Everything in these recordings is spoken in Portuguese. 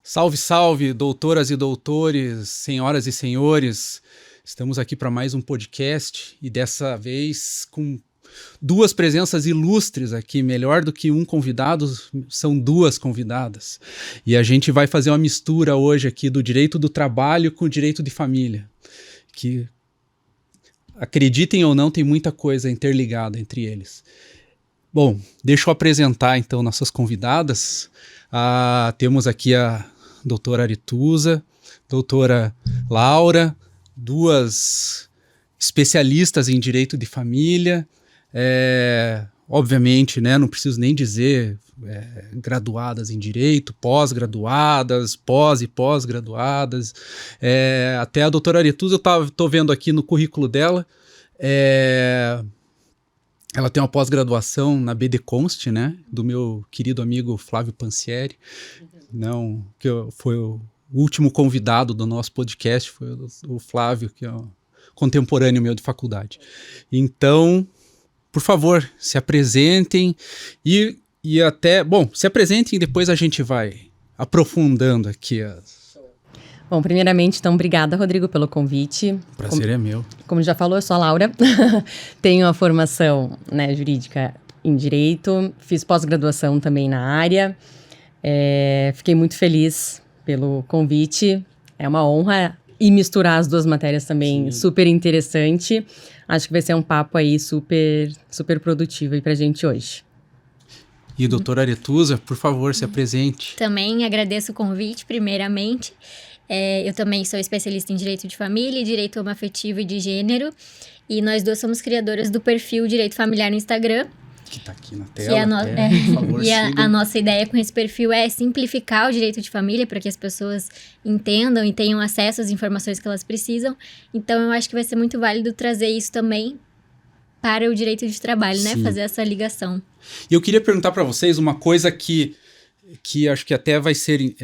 Salve, salve, doutoras e doutores, senhoras e senhores. Estamos aqui para mais um podcast e dessa vez com duas presenças ilustres aqui, melhor do que um convidado, são duas convidadas. E a gente vai fazer uma mistura hoje aqui do direito do trabalho com o direito de família, que, acreditem ou não, tem muita coisa interligada entre eles. Bom, deixa eu apresentar então nossas convidadas. Temos aqui a doutora Aretusa, doutora Laura, duas especialistas em direito de família, obviamente, né, não preciso nem dizer, graduadas em direito, pós-graduadas, pós e pós-graduadas, até a doutora Aretusa, eu estou vendo aqui no currículo dela, ela tem uma pós-graduação na BD Const, né, do meu querido amigo Flávio Pansieri, foi o último convidado do nosso podcast, foi o Flávio, que é um contemporâneo meu de faculdade. Então, por favor, se apresentem e se apresentem e depois a gente vai aprofundando aqui. Bom, primeiramente, então, obrigada, Rodrigo, pelo convite. O prazer é meu. Como já falou, eu sou a Laura, tenho a formação, né, jurídica em Direito, fiz pós-graduação também na área, fiquei muito feliz pelo convite, é uma honra, e misturar as duas matérias também, sim, super interessante. Acho que vai ser um papo aí super, super produtivo aí pra gente hoje. E doutora Aretusa, por favor, se apresente. Também agradeço o convite, primeiramente. Eu também sou especialista em Direito de Família, Direito Homoafetivo e de Gênero. E nós duas somos criadoras do perfil Direito Familiar no Instagram. Que tá aqui na tela, por favor, e a nossa ideia com esse perfil é simplificar o direito de família para que as pessoas entendam e tenham acesso às informações que elas precisam. Então, eu acho que vai ser muito válido trazer isso também para o direito de trabalho, sim, né? Fazer essa ligação. E eu queria perguntar para vocês uma coisa que acho que até vai ser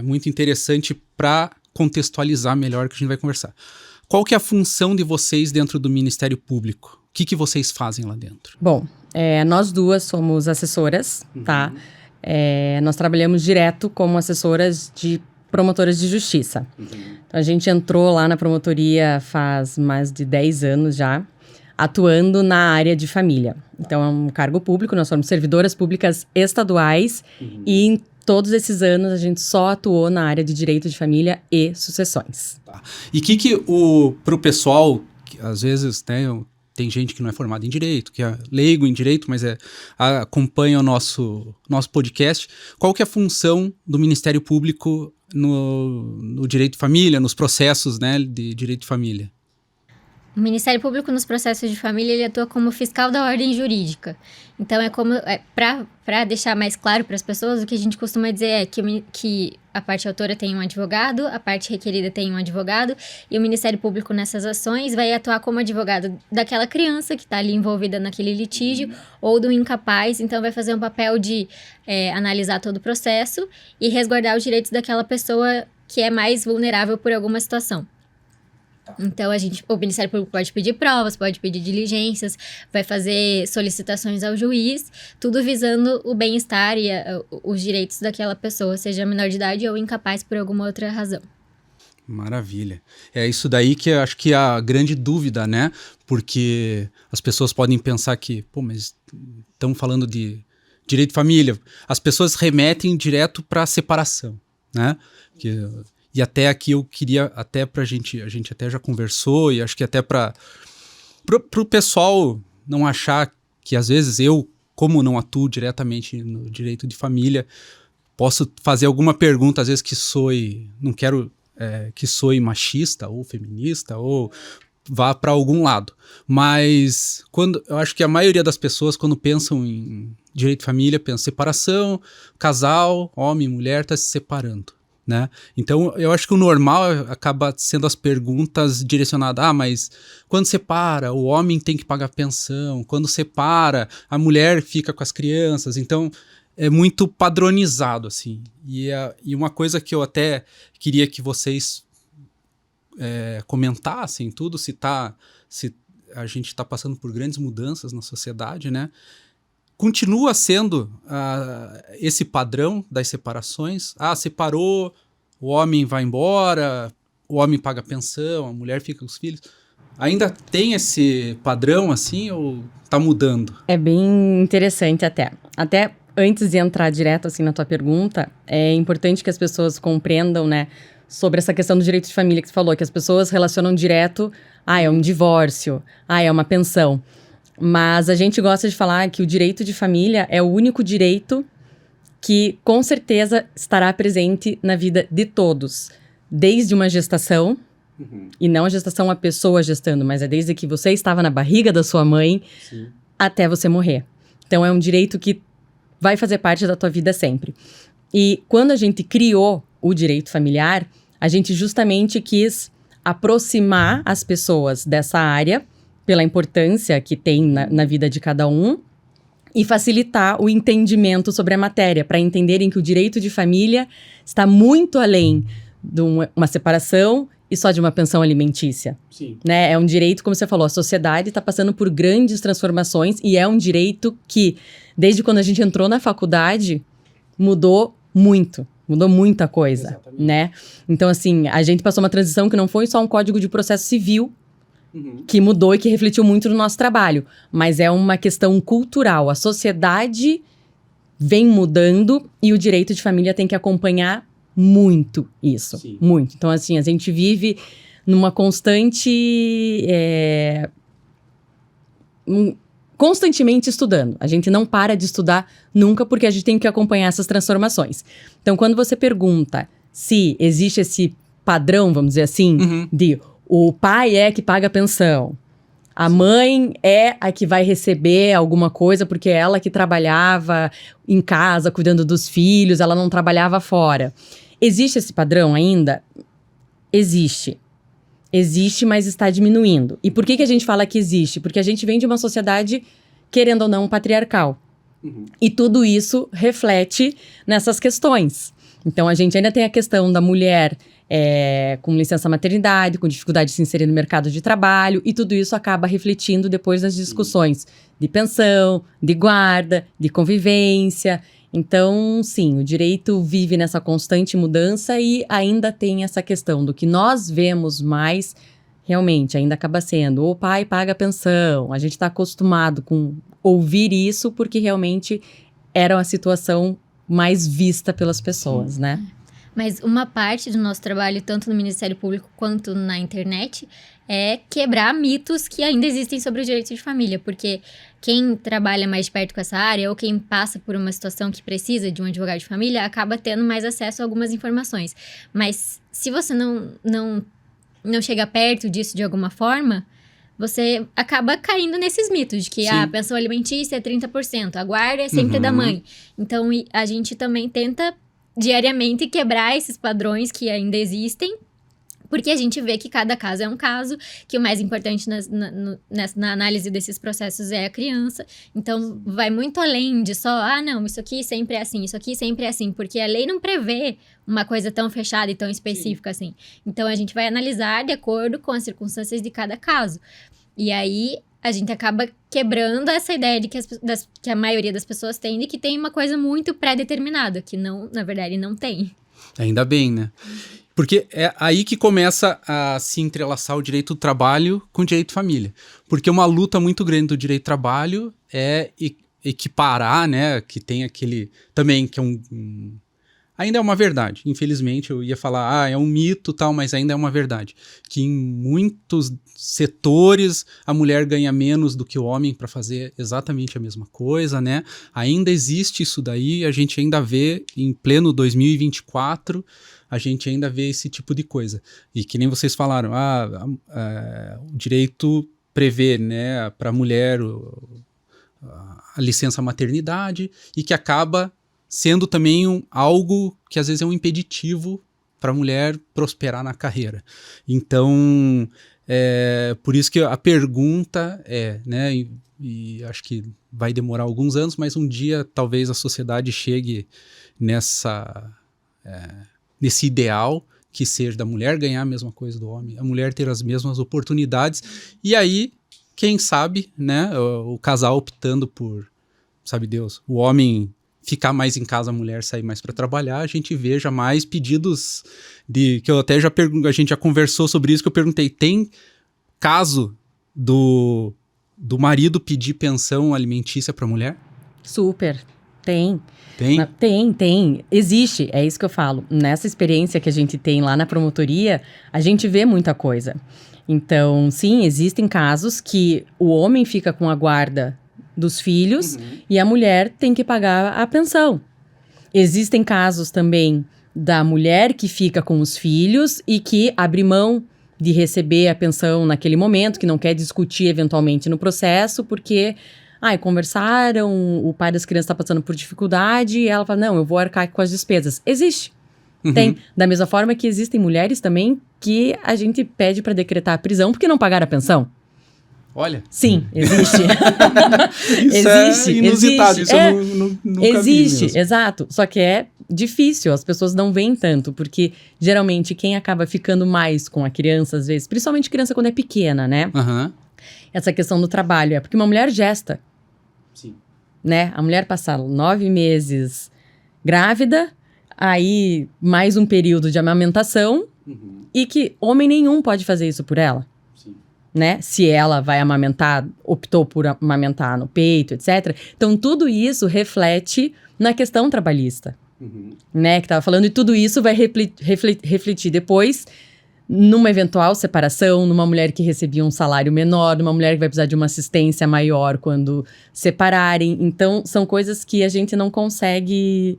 muito interessante para contextualizar melhor o que a gente vai conversar. Qual que é a função de vocês dentro do Ministério Público? O que vocês fazem lá dentro? Bom, nós duas somos assessoras, tá? Nós trabalhamos direto como assessoras de promotoras de justiça. Então, a gente entrou lá na promotoria faz mais de 10 anos já, atuando na área de família. Então, é um cargo público, nós somos servidoras públicas estaduais e em todos esses anos a gente só atuou na área de direito de família e sucessões. Tá. E pro pessoal, que às vezes, né, tem gente que não é formada em direito, que é leigo em direito, mas acompanha o nosso podcast, qual que é a função do Ministério Público no direito de família, nos processos, né, de direito de família? O Ministério Público, nos processos de família, ele atua como fiscal da ordem jurídica. Então, para deixar mais claro para as pessoas, o que a gente costuma dizer é que a parte autora tem um advogado, a parte requerida tem um advogado, e o Ministério Público, nessas ações, vai atuar como advogado daquela criança que está ali envolvida naquele litígio, ou do incapaz. Então, vai fazer um papel de analisar todo o processo e resguardar os direitos daquela pessoa que é mais vulnerável por alguma situação. Então, o Ministério Público pode pedir provas, pode pedir diligências, vai fazer solicitações ao juiz, tudo visando o bem-estar e os direitos daquela pessoa, seja menor de idade ou incapaz por alguma outra razão. Maravilha. É isso daí que eu acho que é a grande dúvida, né? Porque as pessoas podem pensar que, mas estamos falando de direito de família. As pessoas remetem direto para a separação, né? E até aqui eu queria, até a gente até já conversou, e acho que até pro pessoal não achar que às vezes eu, como não atuo diretamente no direito de família, posso fazer alguma pergunta, às vezes não quero que soe machista ou feminista ou vá para algum lado. Mas eu acho que a maioria das pessoas, quando pensam em direito de família, pensa separação, casal, homem e mulher está se separando. Né? Então, eu acho que o normal acaba sendo as perguntas direcionadas, mas quando separa, o homem tem que pagar pensão, quando separa, a mulher fica com as crianças, então é muito padronizado, assim. E uma coisa que eu até queria que vocês comentassem tudo, se a gente está passando por grandes mudanças na sociedade, né? continua sendo esse padrão das separações. Separou, o homem vai embora, o homem paga pensão, a mulher fica com os filhos. Ainda tem esse padrão assim ou tá mudando? É bem interessante até. Até antes de entrar direto assim na tua pergunta, é importante que as pessoas compreendam, né, sobre essa questão do direito de família que você falou, que as pessoas relacionam direto, é um divórcio, é uma pensão. Mas a gente gosta de falar que o direito de família é o único direito que com certeza estará presente na vida de todos, desde uma gestação, e não a gestação a pessoa gestando, mas é desde que você estava na barriga da sua mãe, sim, até você morrer. Então é um direito que vai fazer parte da tua vida sempre. E quando a gente criou o direito familiar, a gente justamente quis aproximar as pessoas dessa área, pela importância que tem na vida de cada um, e facilitar o entendimento sobre a matéria, para entenderem que o direito de família está muito além de uma separação e só de uma pensão alimentícia. Sim. Né? É um direito, como você falou, a sociedade está passando por grandes transformações e é um direito que, desde quando a gente entrou na faculdade, mudou muito. Mudou muita coisa, exatamente, né? Então, assim, a gente passou uma transição que não foi só um código de processo civil, que mudou e que refletiu muito no nosso trabalho, mas é uma questão cultural. A sociedade vem mudando e o direito de família tem que acompanhar muito isso. Sim. Muito. Então, assim, a gente vive numa constante... constantemente estudando. A gente não para de estudar nunca porque a gente tem que acompanhar essas transformações. Então, quando você pergunta se existe esse padrão, vamos dizer assim, de o pai é que paga a pensão, a mãe é a que vai receber alguma coisa porque é ela que trabalhava em casa, cuidando dos filhos, ela não trabalhava fora. Existe esse padrão ainda? Existe. Existe, mas está diminuindo. E por que a gente fala que existe? Porque a gente vem de uma sociedade, querendo ou não, patriarcal. E tudo isso reflete nessas questões. Então, a gente ainda tem a questão da mulher com licença maternidade, com dificuldade de se inserir no mercado de trabalho, e tudo isso acaba refletindo depois nas discussões de pensão, de guarda, de convivência. Então, sim, o direito vive nessa constante mudança e ainda tem essa questão do que nós vemos mais, realmente, ainda acaba sendo o pai paga a pensão. A gente está acostumado com ouvir isso porque realmente era uma situação mais vista pelas pessoas, né? Mas uma parte do nosso trabalho, tanto no Ministério Público quanto na internet, é quebrar mitos que ainda existem sobre o direito de família. Porque quem trabalha mais de perto com essa área ou quem passa por uma situação que precisa de um advogado de família acaba tendo mais acesso a algumas informações. Mas se você não chega perto disso de alguma forma, você acaba caindo nesses mitos de que a pensão alimentícia é 30%, a guarda é sempre da mãe. Então, a gente também tenta diariamente quebrar esses padrões que ainda existem, porque a gente vê que cada caso é um caso, que o mais importante na análise desses processos é a criança. Então, vai muito além de só, não, isso aqui sempre é assim, isso aqui sempre é assim, porque a lei não prevê uma coisa tão fechada e tão específica assim. Então, a gente vai analisar de acordo com as circunstâncias de cada caso. E aí, a gente acaba quebrando essa ideia de que a maioria das pessoas tem de que tem uma coisa muito pré-determinada, que não, na verdade, não tem. Ainda bem, né? Porque é aí que começa a se entrelaçar o direito do trabalho com o direito de família. Porque uma luta muito grande do direito do trabalho é equiparar, né? Que tem aquele... Também, que é ainda é uma verdade. Infelizmente, eu ia falar, é um mito tal, mas ainda é uma verdade. Que em muitos setores a mulher ganha menos do que o homem para fazer exatamente a mesma coisa, né? Ainda existe isso daí, a gente ainda vê em pleno 2024, a gente ainda vê esse tipo de coisa. E que nem vocês falaram, o direito prevê, né, para a mulher a licença maternidade e que acaba sendo também algo que às vezes é um impeditivo para a mulher prosperar na carreira. Então, por isso que a pergunta né, e acho que vai demorar alguns anos, mas um dia talvez a sociedade chegue nesse ideal que seja da mulher ganhar a mesma coisa do homem, a mulher ter as mesmas oportunidades, e aí, quem sabe, né, o casal optando por sabe Deus, o homem ficar mais em casa, a mulher sair mais para trabalhar, a gente veja mais pedidos que eu até a gente já conversou sobre isso, que eu perguntei, tem caso do marido pedir pensão alimentícia para a mulher? Super, tem. Tem? Tem. Existe, é isso que eu falo. Nessa experiência que a gente tem lá na promotoria, a gente vê muita coisa. Então, sim, existem casos que o homem fica com a guarda dos filhos e a mulher tem que pagar a pensão. Existem casos também da mulher que fica com os filhos e que abre mão de receber a pensão naquele momento, que não quer discutir eventualmente no processo, porque conversaram, o pai das crianças está passando por dificuldade e ela fala, não, eu vou arcar com as despesas. Existe. Tem. Da mesma forma que existem mulheres também que a gente pede para decretar a prisão porque não pagaram a pensão. Olha. Sim, existe. Isso existe, é inusitado, existe. isso eu nunca existe, vi mesmo. Exato. Só que é difícil, as pessoas não veem tanto, porque geralmente quem acaba ficando mais com a criança, às vezes, principalmente criança quando é pequena, né? Essa questão do trabalho, é porque uma mulher gesta. Sim. Né? A mulher passa 9 meses grávida, aí mais um período de amamentação, e que homem nenhum pode fazer isso por ela. Sim. Né? Se ela vai amamentar, optou por amamentar no peito, etc. Então, tudo isso reflete na questão trabalhista, né? Que estava falando, e tudo isso vai refletir depois numa eventual separação, numa mulher que recebia um salário menor, numa mulher que vai precisar de uma assistência maior quando separarem. Então, são coisas que a gente não consegue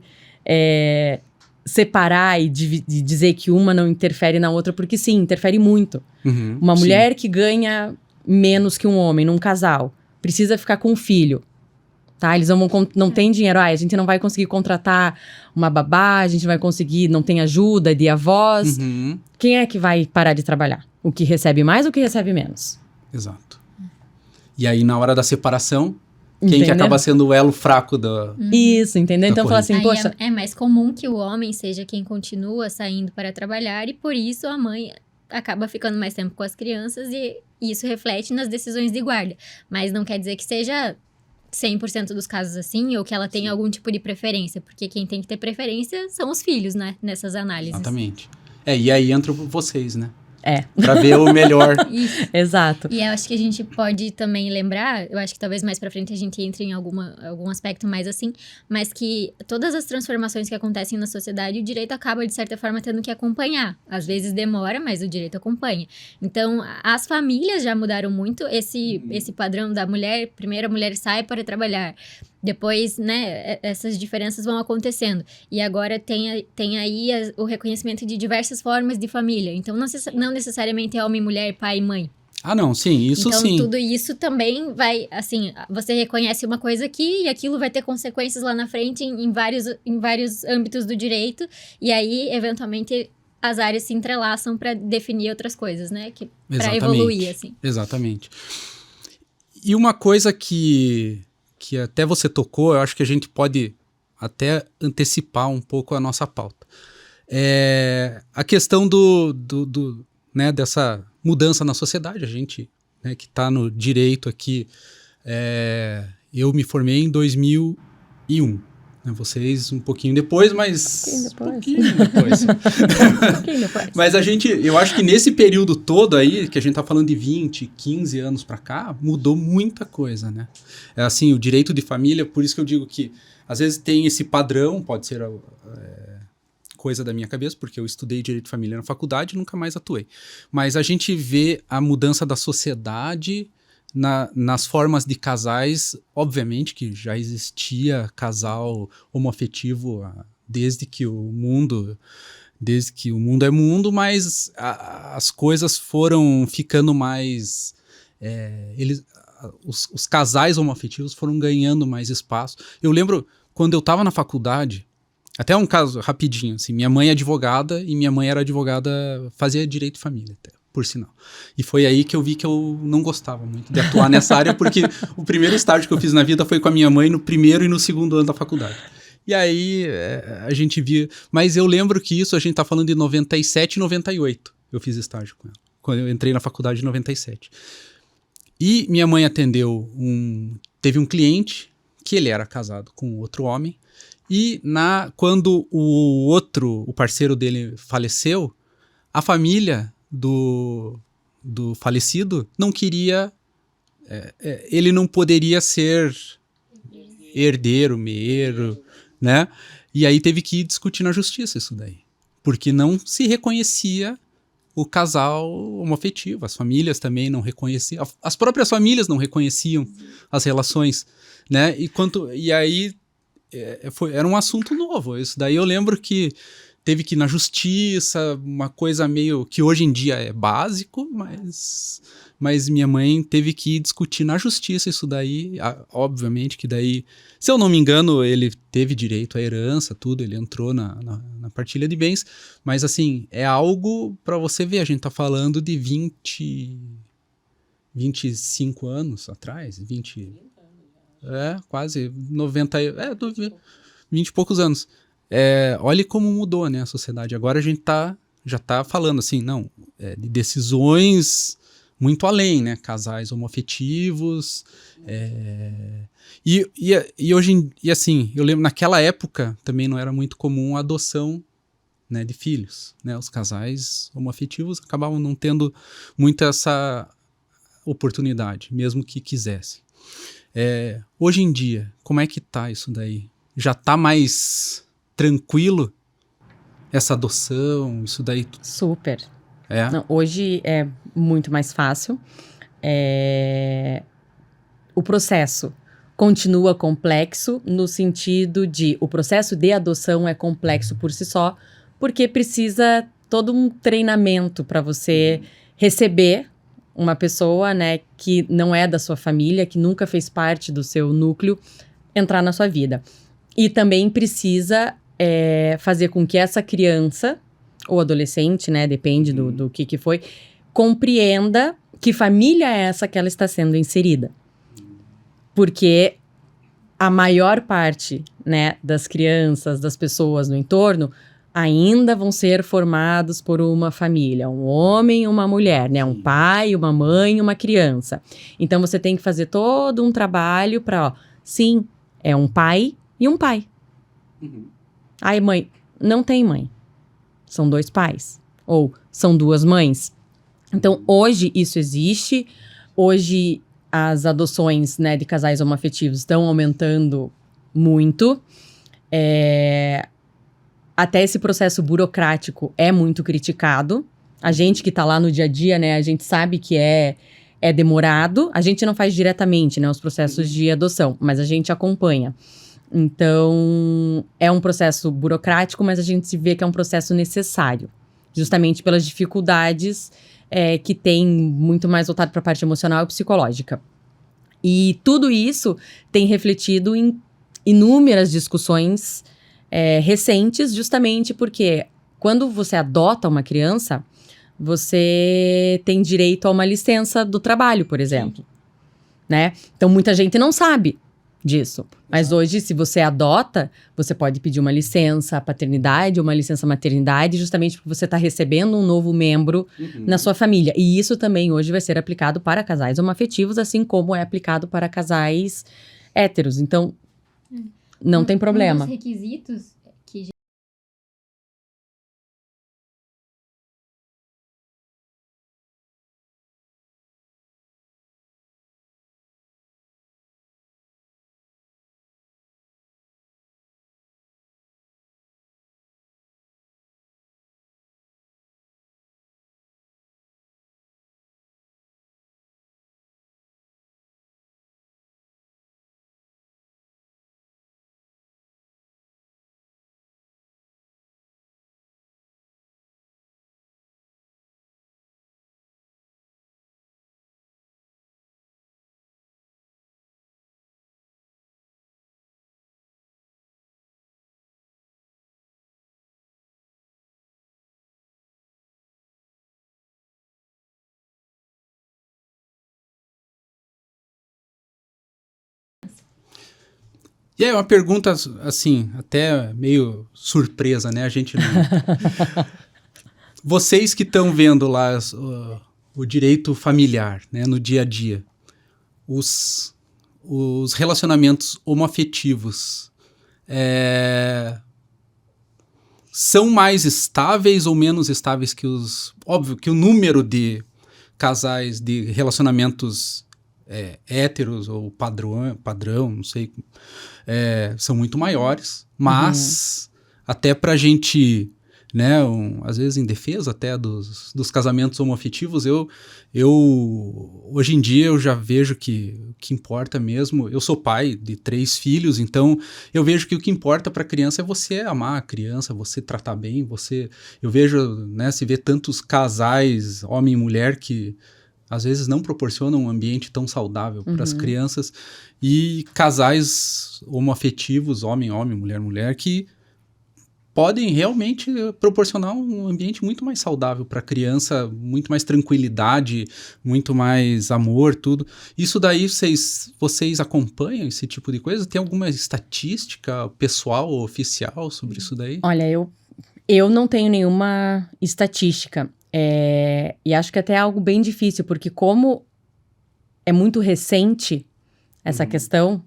separar e dizer que uma não interfere na outra, porque sim, interfere muito. Uma mulher que ganha menos que um homem num casal, precisa ficar com um filho, tá? Eles não têm dinheiro, a gente não vai conseguir contratar uma babá, a gente não vai conseguir, não tem ajuda de avós. Quem é que vai parar de trabalhar? O que recebe mais ou o que recebe menos? Exato. E aí, na hora da separação, quem Entendeu? que acaba sendo o elo fraco da... Isso, entendeu? Então, fala assim, Aí poxa... é mais comum que o homem seja quem continua saindo para trabalhar e, por isso, a mãe acaba ficando mais tempo com as crianças e isso reflete nas decisões de guarda. Mas não quer dizer que seja 100% dos casos assim ou que ela tenha algum tipo de preferência, porque quem tem que ter preferência são os filhos, né? Nessas análises. Exatamente. E aí entram vocês, né? É. Pra ver o melhor. Isso. Exato. E eu acho que a gente pode também lembrar, eu acho que talvez mais pra frente a gente entre em algum aspecto mais assim, mas que todas as transformações que acontecem na sociedade, o direito acaba, de certa forma, tendo que acompanhar. Às vezes demora, mas o direito acompanha. Então, as famílias já mudaram muito esse padrão da mulher, primeiro a mulher sai para trabalhar, depois, né, essas diferenças vão acontecendo. E agora tem aí o reconhecimento de diversas formas de família. Então, não necessariamente é homem, mulher, pai e mãe. Ah, não, sim, isso então, sim. Então, tudo isso também vai, assim, você reconhece uma coisa aqui e aquilo vai ter consequências lá na frente em vários âmbitos do direito. E aí, eventualmente, as áreas se entrelaçam para definir outras coisas, né? Para evoluir, assim. Exatamente. E uma coisa que até você tocou, eu acho que a gente pode até antecipar um pouco a nossa pauta. É a questão né, dessa mudança na sociedade. A gente, né, que está no direito aqui, eu me formei em 2001. Né, vocês um pouquinho depois, mas... Um pouquinho depois. Mas eu acho que nesse período todo aí, que a gente tá falando de 20, 15 anos pra cá, mudou muita coisa, né? É assim, o direito de família, por isso que eu digo que às vezes tem esse padrão, pode ser coisa da minha cabeça, porque eu estudei direito de família na faculdade e nunca mais atuei. Mas a gente vê a mudança da sociedade nas formas de casais, obviamente que já existia casal homoafetivo desde que o mundo é mundo, mas as coisas foram ficando mais... os casais homoafetivos foram ganhando mais espaço. Eu lembro, quando eu estava na faculdade, até um caso rapidinho, assim, minha mãe é advogada e minha mãe era advogada, fazia direito de família até, por sinal. E foi aí que eu vi que eu não gostava muito de atuar nessa área, porque o primeiro estágio que eu fiz na vida foi com a minha mãe no primeiro e no segundo ano da faculdade. E aí a gente via... Mas eu lembro que isso, a gente tá falando de 97 e 98, eu fiz estágio com ela, quando eu entrei na faculdade em 97. E minha mãe teve um cliente que ele era casado com outro homem, e quando o parceiro dele faleceu, a família do falecido não queria, ele não poderia ser herdeiro, meiro, né? E aí teve que discutir na justiça isso daí, porque não se reconhecia o casal homoafetivo, as famílias também não reconheciam, as próprias famílias não reconheciam as relações, né? E aí era um assunto novo. Isso daí eu lembro que teve que ir na justiça, uma coisa meio que hoje em dia é básico, mas minha mãe teve que discutir na justiça isso daí. Obviamente que daí, se eu não me engano, ele teve direito à herança, tudo, ele entrou na partilha de bens, mas assim, é algo para você ver, a gente tá falando de 25 anos atrás, quase 90, 20 e poucos anos. Olha como mudou, né, a sociedade. Agora a gente já tá falando assim, não, de decisões muito além, né, casais homoafetivos, e hoje, assim, eu lembro, naquela época também não era muito comum a adoção, né, de filhos, né, os casais homoafetivos acabavam não tendo muito essa oportunidade, mesmo que quisessem. Hoje em dia, como é que tá isso daí? Já tá mais tranquilo essa adoção, isso daí? Super. Não, hoje é muito mais fácil. O processo continua complexo no sentido de o processo de adoção é complexo por si só, porque precisa todo um treinamento para você receber uma pessoa, né, que não é da sua família, que nunca fez parte do seu núcleo, entrar na sua vida. E também precisa fazer com que essa criança, ou adolescente, né, depende do que foi, compreenda que família é essa que ela está sendo inserida. Porque a maior parte, né, das crianças, das pessoas no entorno, ainda vão ser formados por uma família, um homem e uma mulher, né? Um pai, uma mãe e uma criança. Então, você tem que fazer todo um trabalho para, sim, é um pai e um pai. Ai, mãe, não tem mãe. São 2 pais. Ou são 2 mães. Então, hoje isso existe. Hoje, as adoções, né, de casais homoafetivos estão aumentando muito. Até esse processo burocrático é muito criticado. A gente que tá lá no dia a dia, né, a gente sabe que é demorado. A gente não faz diretamente, né, os processos de adoção, mas a gente acompanha. Então, é um processo burocrático, mas a gente se vê que é um processo necessário. Justamente pelas dificuldades que tem muito mais voltado para a parte emocional e psicológica. E tudo isso tem refletido em inúmeras discussões recentes, justamente porque quando você adota uma criança, você tem direito a uma licença do trabalho, por exemplo, né? Então, muita gente não sabe disso. Mas hoje, se você adota, você pode pedir uma licença paternidade, uma licença maternidade, justamente porque você está recebendo um novo membro na sua família. E isso também hoje vai ser aplicado para casais homoafetivos, assim como é aplicado para casais héteros. Então, não tem problema. Um dos requisitos que E aí, uma pergunta, assim, até meio surpresa, né? A gente não... Vocês que estão vendo lá o direito familiar, né, no dia a dia, os relacionamentos homoafetivos são mais estáveis ou menos estáveis que os... Óbvio que o número de casais, de relacionamentos héteros ou padrão, não sei, são muito maiores, mas até pra gente, né, às vezes em defesa até dos casamentos homoafetivos, eu hoje em dia eu já vejo que o que importa mesmo, eu sou pai de 3 filhos, então eu vejo que o que importa para a criança é você amar a criança, você tratar bem, eu vejo, né, se vê tantos casais, homem e mulher, que às vezes não proporcionam um ambiente tão saudável para as crianças, e casais homoafetivos, homem, mulher, que podem realmente proporcionar um ambiente muito mais saudável para a criança, muito mais tranquilidade, muito mais amor, tudo. Isso daí, vocês acompanham esse tipo de coisa? Tem alguma estatística pessoal ou oficial sobre isso daí? Olha, eu não tenho nenhuma estatística. E acho que até é algo bem difícil, porque como é muito recente essa questão,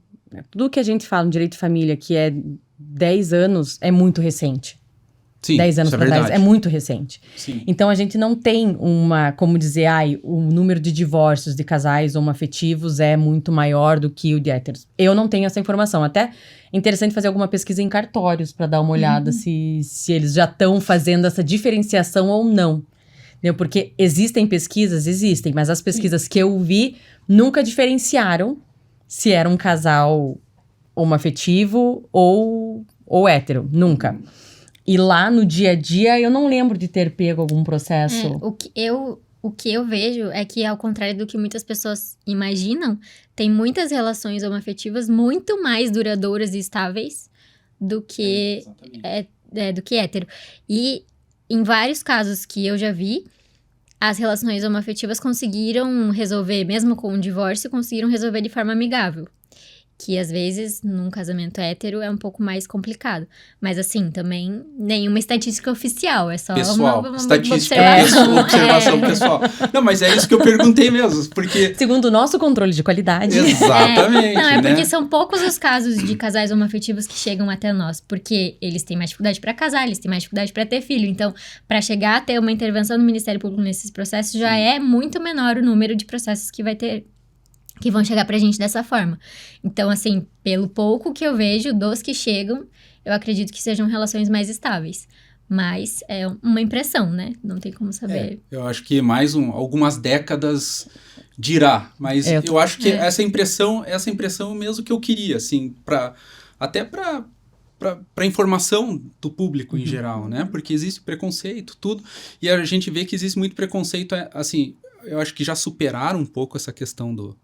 tudo que a gente fala no direito de família, que é 10 anos, é muito recente. Sim, 10 anos isso é para trás, verdade. é muito recente. Sim. Então, a gente não tem como dizer, o número de divórcios de casais homoafetivos é muito maior do que o de héteros. Eu não tenho essa informação. Até é interessante fazer alguma pesquisa em cartórios para dar uma olhada se eles já estão fazendo essa diferenciação ou não. Entendeu? Porque existem pesquisas, mas as pesquisas que eu vi nunca diferenciaram se era um casal homoafetivo ou hétero, nunca. E lá no dia a dia eu não lembro de ter pego algum processo. O que eu vejo é que, ao contrário do que muitas pessoas imaginam, tem muitas relações homoafetivas muito mais duradouras e estáveis do que hétero. E em vários casos que eu já vi, as relações homoafetivas conseguiram resolver, mesmo com um divórcio, conseguiram resolver de forma amigável. Que, às vezes, num casamento hétero é um pouco mais complicado. Mas, assim, também nenhuma estatística oficial. É só pessoal, uma estatística, observação pessoal. Não, mas é isso que eu perguntei mesmo, porque... Segundo o nosso controle de qualidade. Exatamente, Não, né? porque são poucos os casos de casais homoafetivos que chegam até nós. Porque eles têm mais dificuldade para casar, eles têm mais dificuldade para ter filho. Então, para chegar a ter uma intervenção do Ministério Público nesses processos, já é muito menor o número de processos que vai ter, que vão chegar pra gente dessa forma. Então, assim, pelo pouco que eu vejo dos que chegam, eu acredito que sejam relações mais estáveis. Mas é uma impressão, né? Não tem como saber. Eu acho que mais algumas décadas dirá. Mas eu acho que essa impressão mesmo que eu queria, assim, até para informação do público em geral, né? Porque existe preconceito, tudo. E a gente vê que existe muito preconceito, assim, eu acho que já superaram um pouco essa questão do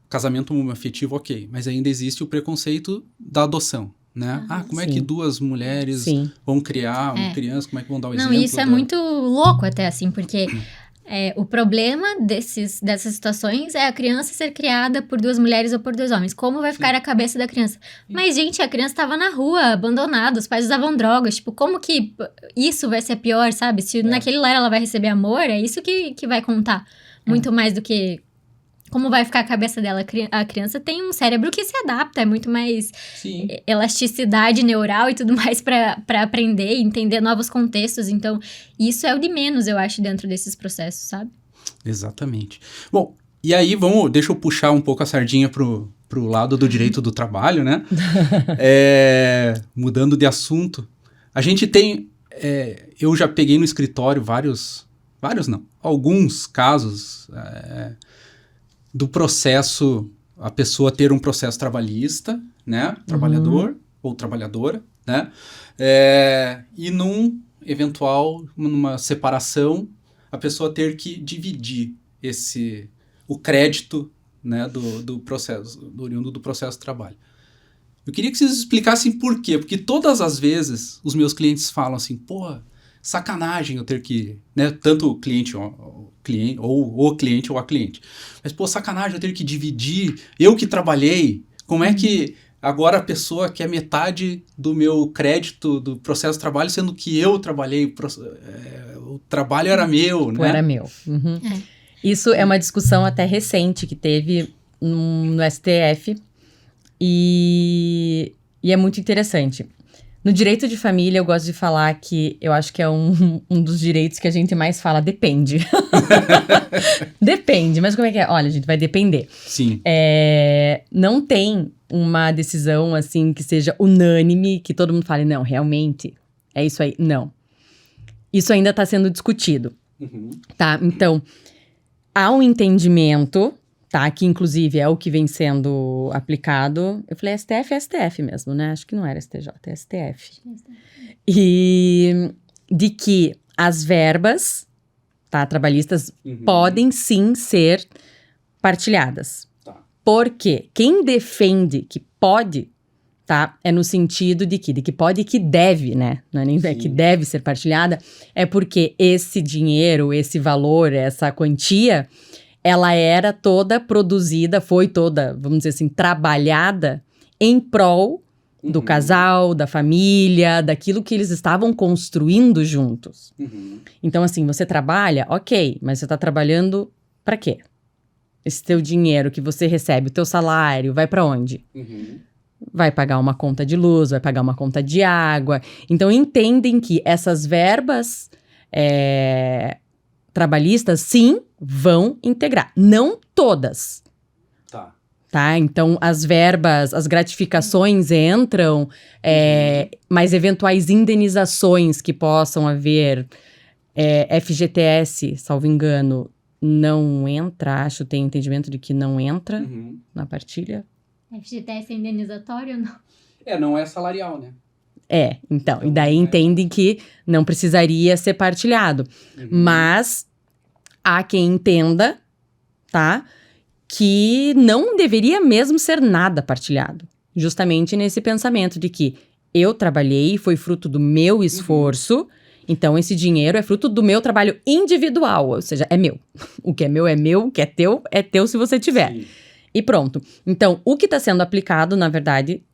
casamento homoafetivo, ok, mas ainda existe o preconceito da adoção, né? Como é que 2 mulheres vão criar uma criança, como é que vão dar o exemplo? Não, isso é muito louco até, assim, porque o problema dessas situações é a criança ser criada por 2 mulheres ou por 2 homens. Como vai ficar a cabeça da criança? Mas, gente, a criança estava na rua, abandonada, os pais usavam drogas, tipo, como que isso vai ser pior, sabe? Se naquele lar ela vai receber amor, é isso que vai contar. Muito mais do que como vai ficar a cabeça dela. A criança tem um cérebro que se adapta, é muito mais elasticidade neural e tudo mais para aprender e entender novos contextos. Então, isso é o de menos, eu acho, dentro desses processos, sabe? Exatamente. Bom, e aí deixa eu puxar um pouco a sardinha pro lado do direito do trabalho, né? Mudando de assunto, a gente tem... eu já peguei no escritório alguns casos... do processo, a pessoa ter um processo trabalhista, né? Trabalhador ou trabalhadora, né? E numa separação, a pessoa ter que dividir o crédito, né, do processo, do oriundo do processo de trabalho. Eu queria que vocês explicassem por quê, porque todas as vezes os meus clientes falam assim, sacanagem eu ter que, né, tanto o cliente ou o cliente ou a cliente, mas sacanagem eu ter que dividir, eu que trabalhei, como é que agora a pessoa quer metade do meu crédito do processo de trabalho, sendo que eu trabalhei, o trabalho era meu, né? Era meu. Isso é uma discussão até recente que teve no STF, E é muito interessante. No direito de família, eu gosto de falar que eu acho que é um dos direitos que a gente mais fala, depende. Depende, mas como é que é? Olha, gente, vai depender. Sim. Não tem uma decisão, assim, que seja unânime, que todo mundo fale, não, realmente, é isso aí. Não. Isso ainda está sendo discutido, tá? Então, há um entendimento, tá? Que, inclusive, é o que vem sendo aplicado. Eu falei STF, é STF mesmo, né? Acho que não era STJ, é STF. E de que as verbas, tá? Trabalhistas podem, sim, ser partilhadas. Tá. Porque quem defende que pode, tá? É no sentido de que pode e que deve, né? Não é nem que deve ser partilhada. É porque esse dinheiro, esse valor, essa quantia, ela era toda produzida, foi toda, vamos dizer assim, trabalhada em prol do casal, da família, daquilo que eles estavam construindo juntos. Então, assim, você trabalha, ok, mas você tá trabalhando pra quê? Esse teu dinheiro que você recebe, o teu salário, vai pra onde? Vai pagar uma conta de luz, vai pagar uma conta de água. Então, entendem que essas verbas trabalhistas, sim, vão integrar. Não todas. Tá? Então, as verbas, as gratificações entram, mas eventuais indenizações que possam haver, FGTS, salvo engano, não entra, acho, tem entendimento de que não entra na partilha. FGTS é indenizatório ou não? Não é salarial, né? Então, e daí entendem que não precisaria ser partilhado. Mas há quem entenda, tá? Que não deveria mesmo ser nada partilhado. Justamente nesse pensamento de que eu trabalhei, foi fruto do meu esforço, então esse dinheiro é fruto do meu trabalho individual, ou seja, é meu. O que é meu, o que é teu se você tiver. Sim. E pronto. Então, o que está sendo aplicado, na verdade,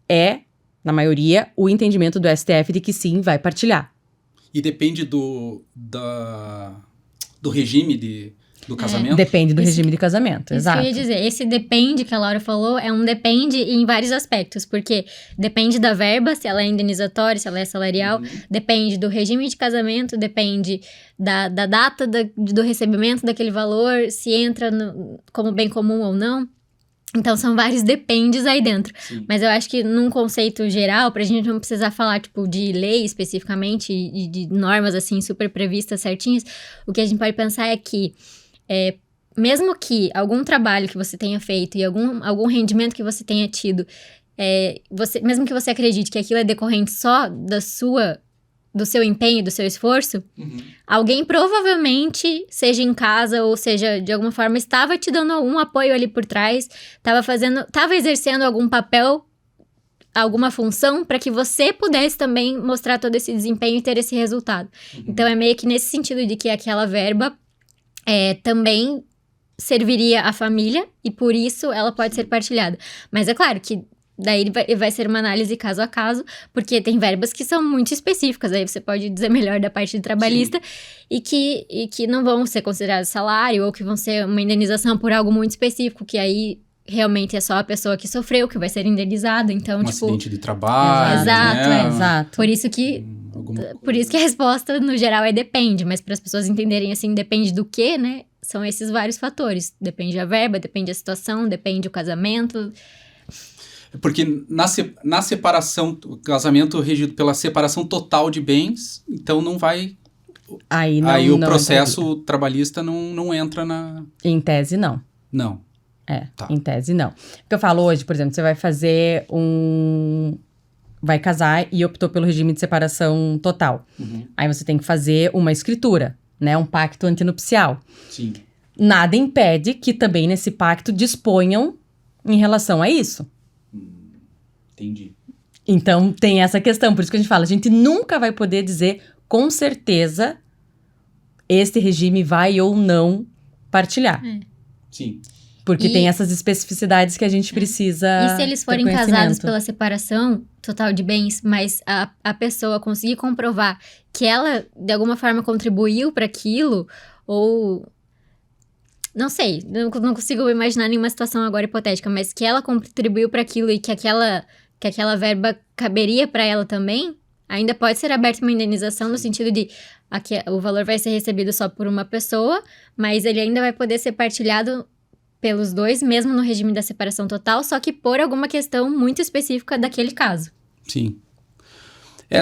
na maioria, o entendimento do STF de que sim, vai partilhar. E depende do regime do casamento? Depende do regime de casamento, exato. Isso que eu ia dizer, esse depende que a Laura falou é um depende em vários aspectos, porque depende da verba, se ela é indenizatória, se ela é salarial, depende do regime de casamento, depende da data do recebimento daquele valor, se entra como bem comum ou não. Então, são vários dependes aí dentro. Sim. Mas eu acho que num conceito geral, pra gente não precisar falar, tipo, de lei especificamente e de normas, assim, super previstas, certinhas, o que a gente pode pensar é que, mesmo que algum trabalho que você tenha feito e algum rendimento que você tenha tido, mesmo que você acredite que aquilo é decorrente só do seu empenho, do seu esforço, alguém provavelmente, seja em casa ou seja de alguma forma, estava te dando algum apoio ali por trás, estava exercendo algum papel, alguma função para que você pudesse também mostrar todo esse desempenho e ter esse resultado. Então, é meio que nesse sentido de que aquela verba também serviria à família e por isso ela pode ser partilhada. Mas é claro que daí vai ser uma análise caso a caso, porque tem verbas que são muito específicas, aí você pode dizer melhor da parte de trabalhista, e que não vão ser consideradas salário, ou que vão ser uma indenização por algo muito específico, que aí realmente é só a pessoa que sofreu que vai ser indenizada, então, acidente de trabalho, exato, né? Exato. Por isso que a resposta, no geral, depende, mas para as pessoas entenderem, assim, depende do quê, né? São esses vários fatores. Depende da verba, depende da situação, depende do casamento. Porque na separação, o casamento regido pela separação total de bens, então não vai... Aí o processo trabalhista não entra na... Em tese, não. Não. Tá. Em tese, não. Porque eu falo hoje, por exemplo, você vai fazer vai casar e optou pelo regime de separação total. Aí você tem que fazer uma escritura, né? Um pacto antinupcial. Sim. Nada impede que também nesse pacto disponham em relação a isso. Entendi. Então, tem essa questão. Por isso que a gente fala, a gente nunca vai poder dizer com certeza este regime vai ou não partilhar. Sim. Porque tem essas especificidades que a gente precisa. E se eles forem casados pela separação total de bens, mas a pessoa conseguir comprovar que ela, de alguma forma, contribuiu para aquilo, ou não sei, não consigo imaginar nenhuma situação agora hipotética, mas que ela contribuiu para aquilo e que aquela verba caberia para ela também, ainda pode ser aberta uma indenização no sentido de o valor vai ser recebido só por uma pessoa, mas ele ainda vai poder ser partilhado pelos dois, mesmo no regime da separação total, só que por alguma questão muito específica daquele caso. Sim.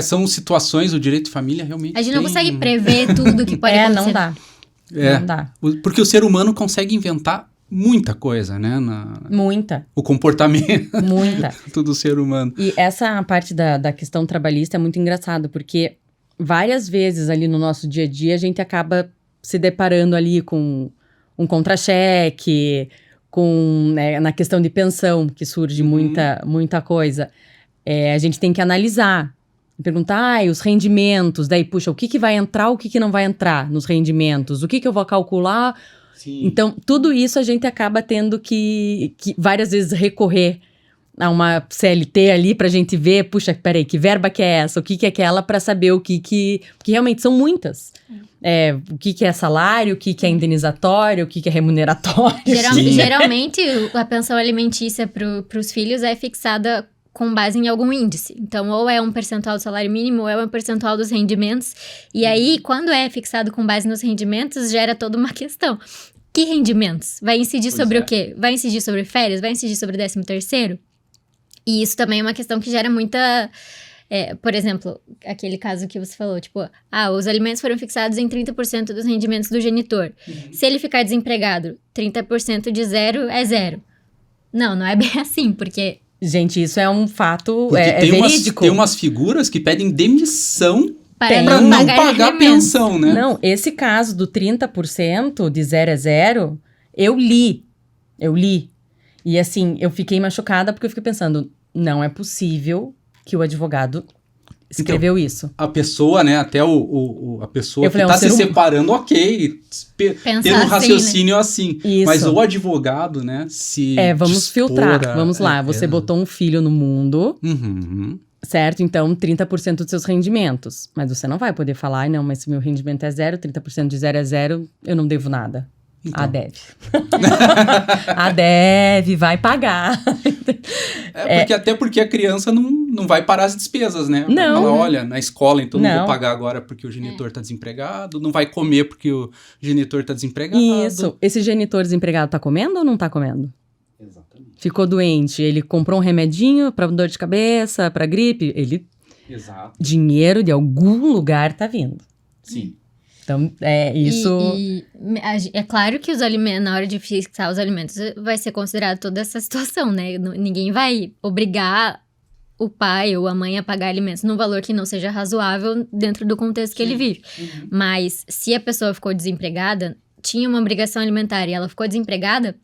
São situações, o direito de família realmente A gente não consegue prever tudo que pode acontecer. Não dá. Não dá. Porque o ser humano consegue inventar muita coisa, né? Muita. O comportamento. Muita. Do ser humano. E essa parte da questão trabalhista é muito engraçado, porque várias vezes ali no nosso dia a dia a gente acaba se deparando ali com um contra-cheque, com, né, na questão de pensão, que surge muita coisa. A gente tem que analisar, perguntar, os rendimentos, daí, puxa, o que vai entrar, o que não vai entrar nos rendimentos, o que eu vou calcular. Sim. Então, tudo isso a gente acaba tendo que várias vezes recorrer a uma CLT ali pra gente ver, puxa, peraí, que verba que é essa, o que é aquela, pra saber o que realmente são muitas. O que é salário, o que é indenizatório, o que é remuneratório. Geralmente, a pensão alimentícia pros filhos é fixada com base em algum índice. Então, ou é um percentual do salário mínimo, ou é um percentual dos rendimentos. E aí, quando é fixado com base nos rendimentos, gera toda uma questão. Que rendimentos? Vai incidir sobre o quê? Vai incidir sobre férias? Vai incidir sobre 13º? E isso também é uma questão que gera muita... por exemplo, aquele caso que você falou, tipo... os alimentos foram fixados em 30% dos rendimentos do genitor. Se ele ficar desempregado, 30% de zero é zero. Não é bem assim, porque... Gente, isso é um fato verídico. Tem umas figuras que pedem demissão para não pagar a pensão, né? Não, esse caso do 30% de 0 é 0, eu li. E assim, eu fiquei machucada porque eu fiquei pensando, não é possível que o advogado escreveu isso. A pessoa, né, até a pessoa que está se separando, ok, ter um raciocínio assim. Isso. Mas o advogado, né, se vamos filtrar, vamos lá, você botou um filho no mundo, certo? Então, 30% dos seus rendimentos. Mas você não vai poder falar, não, mas se meu rendimento é 0, 30% de 0 é 0, eu não devo nada. Então. Deve. Deve, vai pagar. Até porque a criança não vai parar as despesas, né? Não. Fala, olha, na escola, então não vou pagar agora porque o genitor está desempregado, não vai comer porque o genitor está desempregado. Isso. Esse genitor desempregado tá comendo ou não tá comendo? Exatamente. Ficou doente, ele comprou um remedinho para dor de cabeça, para gripe, Exato. Dinheiro de algum lugar tá vindo. Sim. Então, isso... é claro que os alimentos, na hora de fixar os alimentos, vai ser considerado toda essa situação, né? Ninguém vai obrigar o pai ou a mãe a pagar alimentos num valor que não seja razoável dentro do contexto que ele vive. Mas se a pessoa ficou desempregada, tinha uma obrigação alimentar e ela ficou desempregada,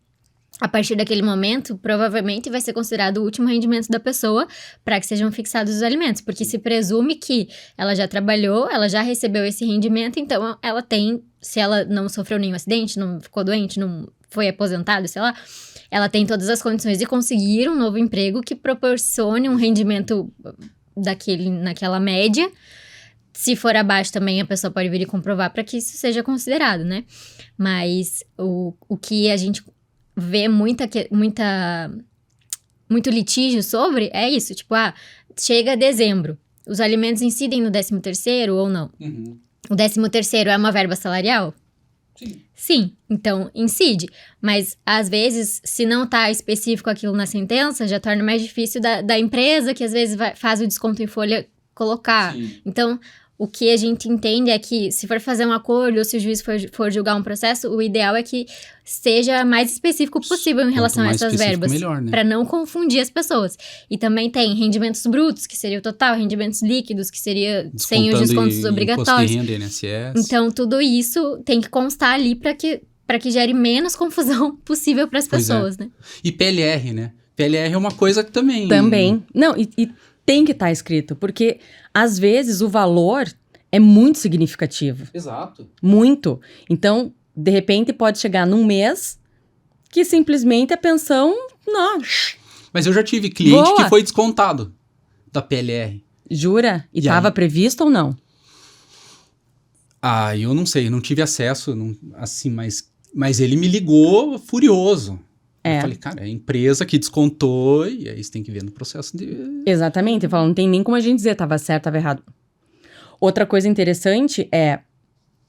a partir daquele momento, provavelmente vai ser considerado o último rendimento da pessoa para que sejam fixados os alimentos, porque se presume que ela já trabalhou, ela já recebeu esse rendimento, então ela tem, se ela não sofreu nenhum acidente, não ficou doente, não foi aposentada, sei lá, ela tem todas as condições de conseguir um novo emprego que proporcione um rendimento naquela média. Se for abaixo também, a pessoa pode vir e comprovar para que isso seja considerado, né? Mas o que a gente vê muito litígio sobre é isso, tipo, chega dezembro, os alimentos incidem no 13º ou não? O 13º é uma verba salarial? Sim, então incide, mas às vezes, se não tá específico aquilo na sentença, já torna mais difícil da empresa, que às vezes faz o desconto em folha, colocar. Sim. Então, o que a gente entende é que, se for fazer um acordo ou se o juiz for julgar um processo, o ideal é que seja mais específico possível em relação a essas verbas, né? Para não confundir as pessoas. E também tem rendimentos brutos, que seria o total, rendimentos líquidos, que seria sem os descontos obrigatórios. Imposto de renda, INSS. Então, tudo isso tem que constar ali para que gere menos confusão possível para as pessoas, né? E PLR, né? PLR é uma coisa que também... Não, e tem que estar escrito, porque às vezes o valor é muito significativo. Exato. Muito. Então, de repente, pode chegar num mês que simplesmente a pensão, não. Mas eu já tive cliente que foi descontado da PLR. Jura? E estava previsto ou não? Eu não sei, não tive acesso, assim, mas Mas ele me ligou furioso. É. Eu falei, cara, é a empresa que descontou e aí você tem que ver no processo de... Exatamente. Eu falo, não tem nem como a gente dizer estava certo, estava errado. Outra coisa interessante é,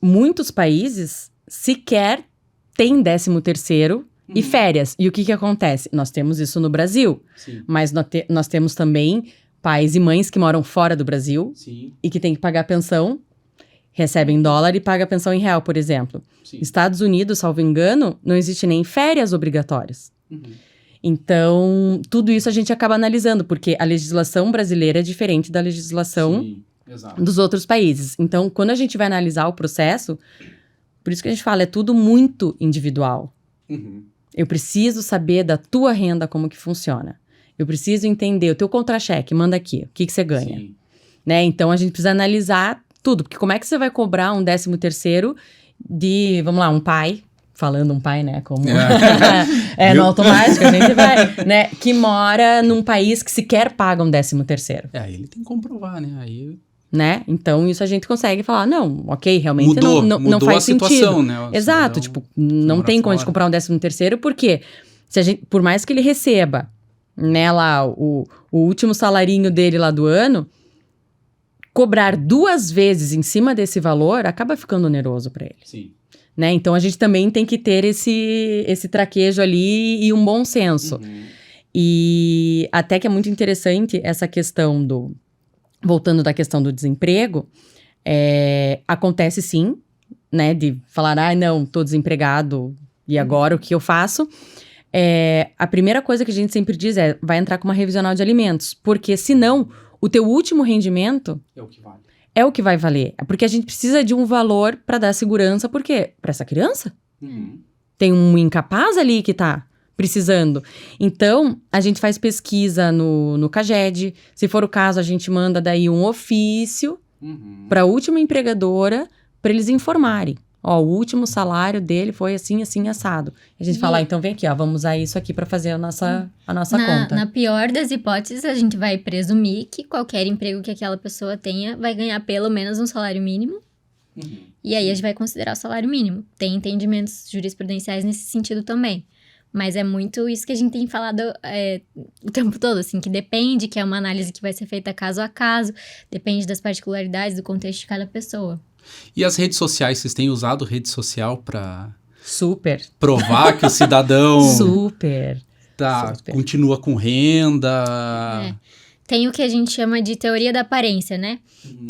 muitos países sequer têm 13º e férias. E o que acontece? Nós temos isso no Brasil, Sim. mas nós temos também pais e mães que moram fora do Brasil Sim, e que têm que pagar pensão, recebem dólar e pagam pensão em real, por exemplo. sim. Estados Unidos, salvo engano, não existe nem férias obrigatórias. Uhum. Então, tudo isso a gente acaba analisando, porque a legislação brasileira é diferente da legislação Sim, exato. dos outros países. Então, quando a gente vai analisar o processo, por isso que a gente fala, é tudo muito individual. Uhum. Eu preciso saber da tua renda como que funciona. Eu preciso entender o teu contra-cheque, manda aqui, o que você ganha. Sim. Né? Então, a gente precisa analisar tudo, porque como é que você vai cobrar um 13º de, vamos lá, um pai, falando um pai, né, como... no automático, a gente vai, né, que mora num país que sequer paga um 13º. Aí ele tem que comprovar, né? Aí Né? Então, isso a gente consegue falar, não, ok, realmente não mudou faz a situação, sentido. né? O Exato, cidadão tipo, não mora tem como a gente fora. comprar um 13º, porque se a gente, por mais que ele receba, né, lá, o último salarinho dele lá do ano, cobrar 2 vezes em cima desse valor acaba ficando oneroso para ele. Sim. Né? Então, a gente também tem que ter esse traquejo ali e um bom senso. Uhum. E até que é muito interessante essa questão do... Voltando da questão do desemprego, acontece sim, né? De falar, não, tô desempregado e agora o que eu faço? A primeira coisa que a gente sempre diz vai entrar com uma revisional de alimentos. Porque senão, o teu último rendimento É o que vale. é o que vai valer. Porque a gente precisa de um valor para dar segurança. Por quê? Para essa criança? Uhum. Tem um incapaz ali que tá precisando. Então, a gente faz pesquisa no CAGED. Se for o caso, a gente manda daí um ofício Uhum. para a última empregadora para eles informarem. Ó, o último salário dele foi assim, assim, assado. A gente fala, então vem aqui, ó, vamos usar isso aqui para fazer a nossa conta. Na pior das hipóteses, a gente vai presumir que qualquer emprego que aquela pessoa tenha vai ganhar pelo menos um salário mínimo. Uhum. E aí a gente vai considerar o salário mínimo. Tem entendimentos jurisprudenciais nesse sentido também. Mas é muito isso que a gente tem falado o tempo todo, assim, que depende, que é uma análise que vai ser feita caso a caso, depende das particularidades, do contexto de cada pessoa. E as redes sociais, vocês têm usado rede social para Super. provar que o cidadão Super. continua com renda? Tem o que a gente chama de teoria da aparência, né?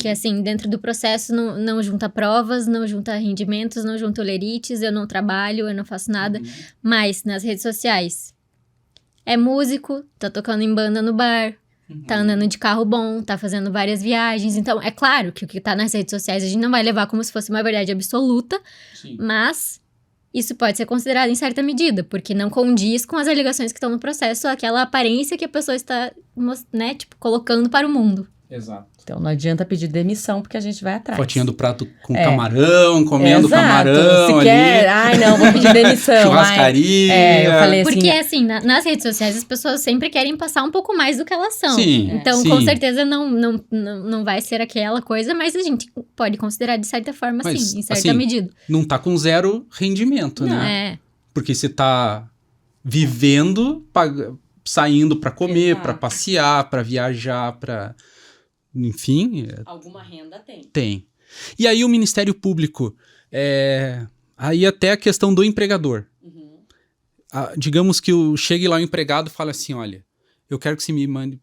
Que, assim, dentro do processo não junta provas, não junta rendimentos, não junta olerites, eu não trabalho, eu não faço nada. Mas, nas redes sociais, é músico, tá tocando em banda no bar, tá andando de carro bom, tá fazendo várias viagens. Então, é claro que o que tá nas redes sociais a gente não vai levar como se fosse uma verdade absoluta, Sim. mas... Isso pode ser considerado em certa medida, porque não condiz com as alegações que estão no processo, aquela aparência que a pessoa está, né, tipo, colocando para o mundo. Exato. Então, não adianta pedir demissão, porque a gente vai atrás. Fotinha do prato com camarão, comendo Exato. camarão Se ali. quer, não, vou pedir demissão. Churrascaria. Eu falei assim... Porque, assim, nas redes sociais, as pessoas sempre querem passar um pouco mais do que elas são. Sim, Então, sim. com certeza, não vai ser aquela coisa, mas a gente pode considerar de certa forma, Mas, sim, em certa assim, medida. Não tá com 0 rendimento, né? Porque você tá vivendo, saindo para comer, Exato. para passear, para viajar, para... Enfim... Alguma renda tem. Tem. E aí o Ministério Público, aí até a questão do empregador. Digamos que chegue lá o empregado e fale assim, olha, eu quero que você me mande,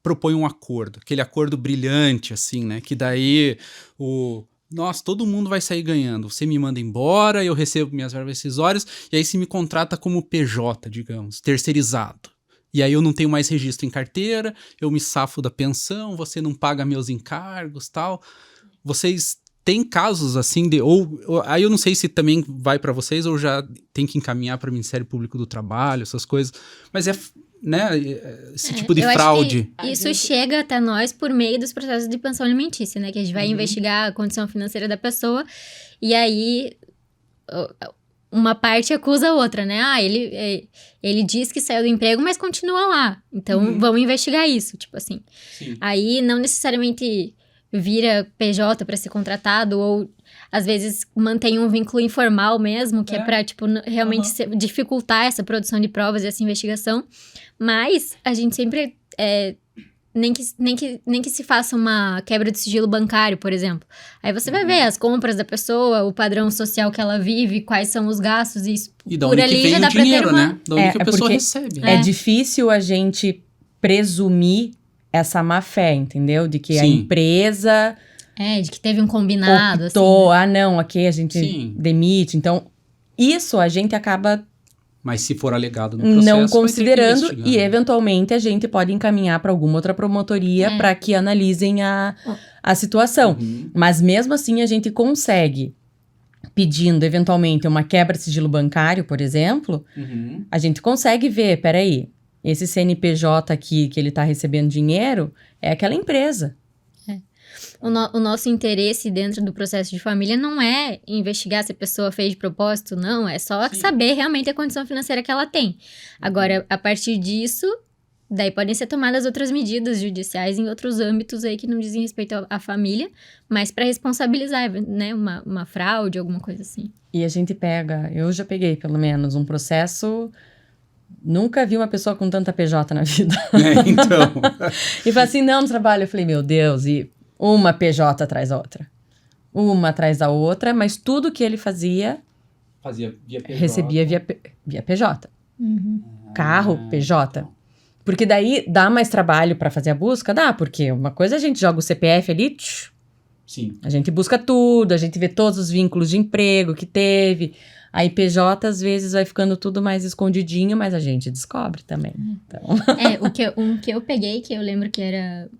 propõe um acordo, aquele acordo brilhante, assim, né? Que daí nossa, todo mundo vai sair ganhando. Você me manda embora, eu recebo minhas verbas rescisórias, e aí você me contrata como PJ, digamos, terceirizado. E aí eu não tenho mais registro em carteira, eu me safo da pensão, você não paga meus encargos, tal. Vocês têm casos assim aí eu não sei se também vai para vocês ou já tem que encaminhar para o Ministério Público do Trabalho, essas coisas. Mas né, esse tipo de eu fraude. Acho que isso chega até nós por meio dos processos de pensão alimentícia, né? Que a gente vai investigar a condição financeira da pessoa e aí uma parte acusa a outra, né? Ele diz que saiu do emprego, mas continua lá. Então, vamos investigar isso, tipo assim. Sim. Aí, não necessariamente vira PJ para ser contratado, ou às vezes mantém um vínculo informal mesmo, que é para, tipo, realmente dificultar essa produção de provas e essa investigação. Mas a gente sempre, nem que se faça uma quebra de sigilo bancário, por exemplo. Aí você vai ver as compras da pessoa, o padrão social que ela vive, quais são os gastos, e isso E da por onde que ali vem já o dá pra ter dinheiro, uma... né? Da onde que a pessoa porque recebe. É difícil a gente presumir essa má fé, entendeu? De que a Sim. empresa de que teve um combinado, optou, assim. não, aqui a gente Sim. demite. Então, isso a gente acaba Mas se for alegado no processo, não vai ter que considerando investigar, e né? eventualmente a gente pode encaminhar para alguma outra promotoria para que analisem a situação. Mas mesmo assim a gente consegue, pedindo eventualmente uma quebra de sigilo bancário, por exemplo, a gente consegue ver, peraí, esse CNPJ aqui que ele está recebendo dinheiro é aquela empresa. O nosso interesse dentro do processo de família não é investigar se a pessoa fez de propósito, não. É só saber realmente a condição financeira que ela tem. Agora, a partir disso, daí podem ser tomadas outras medidas judiciais em outros âmbitos aí que não dizem respeito à família, mas para responsabilizar, né? Uma fraude, alguma coisa assim. E a gente pega, eu já peguei pelo menos um processo... Nunca vi uma pessoa com tanta PJ na vida. Então. E fala assim, não, no trabalho. Eu falei, meu Deus, e uma PJ atrás da outra. Uma atrás da outra, mas tudo que ele fazia... Fazia via PJ. Recebia via PJ. Carro, PJ. Porque daí dá mais trabalho para fazer a busca? Dá, porque uma coisa a gente joga o CPF ali... Sim. A gente busca tudo, a gente vê todos os vínculos de emprego que teve... Aí PJ, às vezes, vai ficando tudo mais escondidinho, mas a gente descobre também. Então... O que eu peguei, que eu lembro que era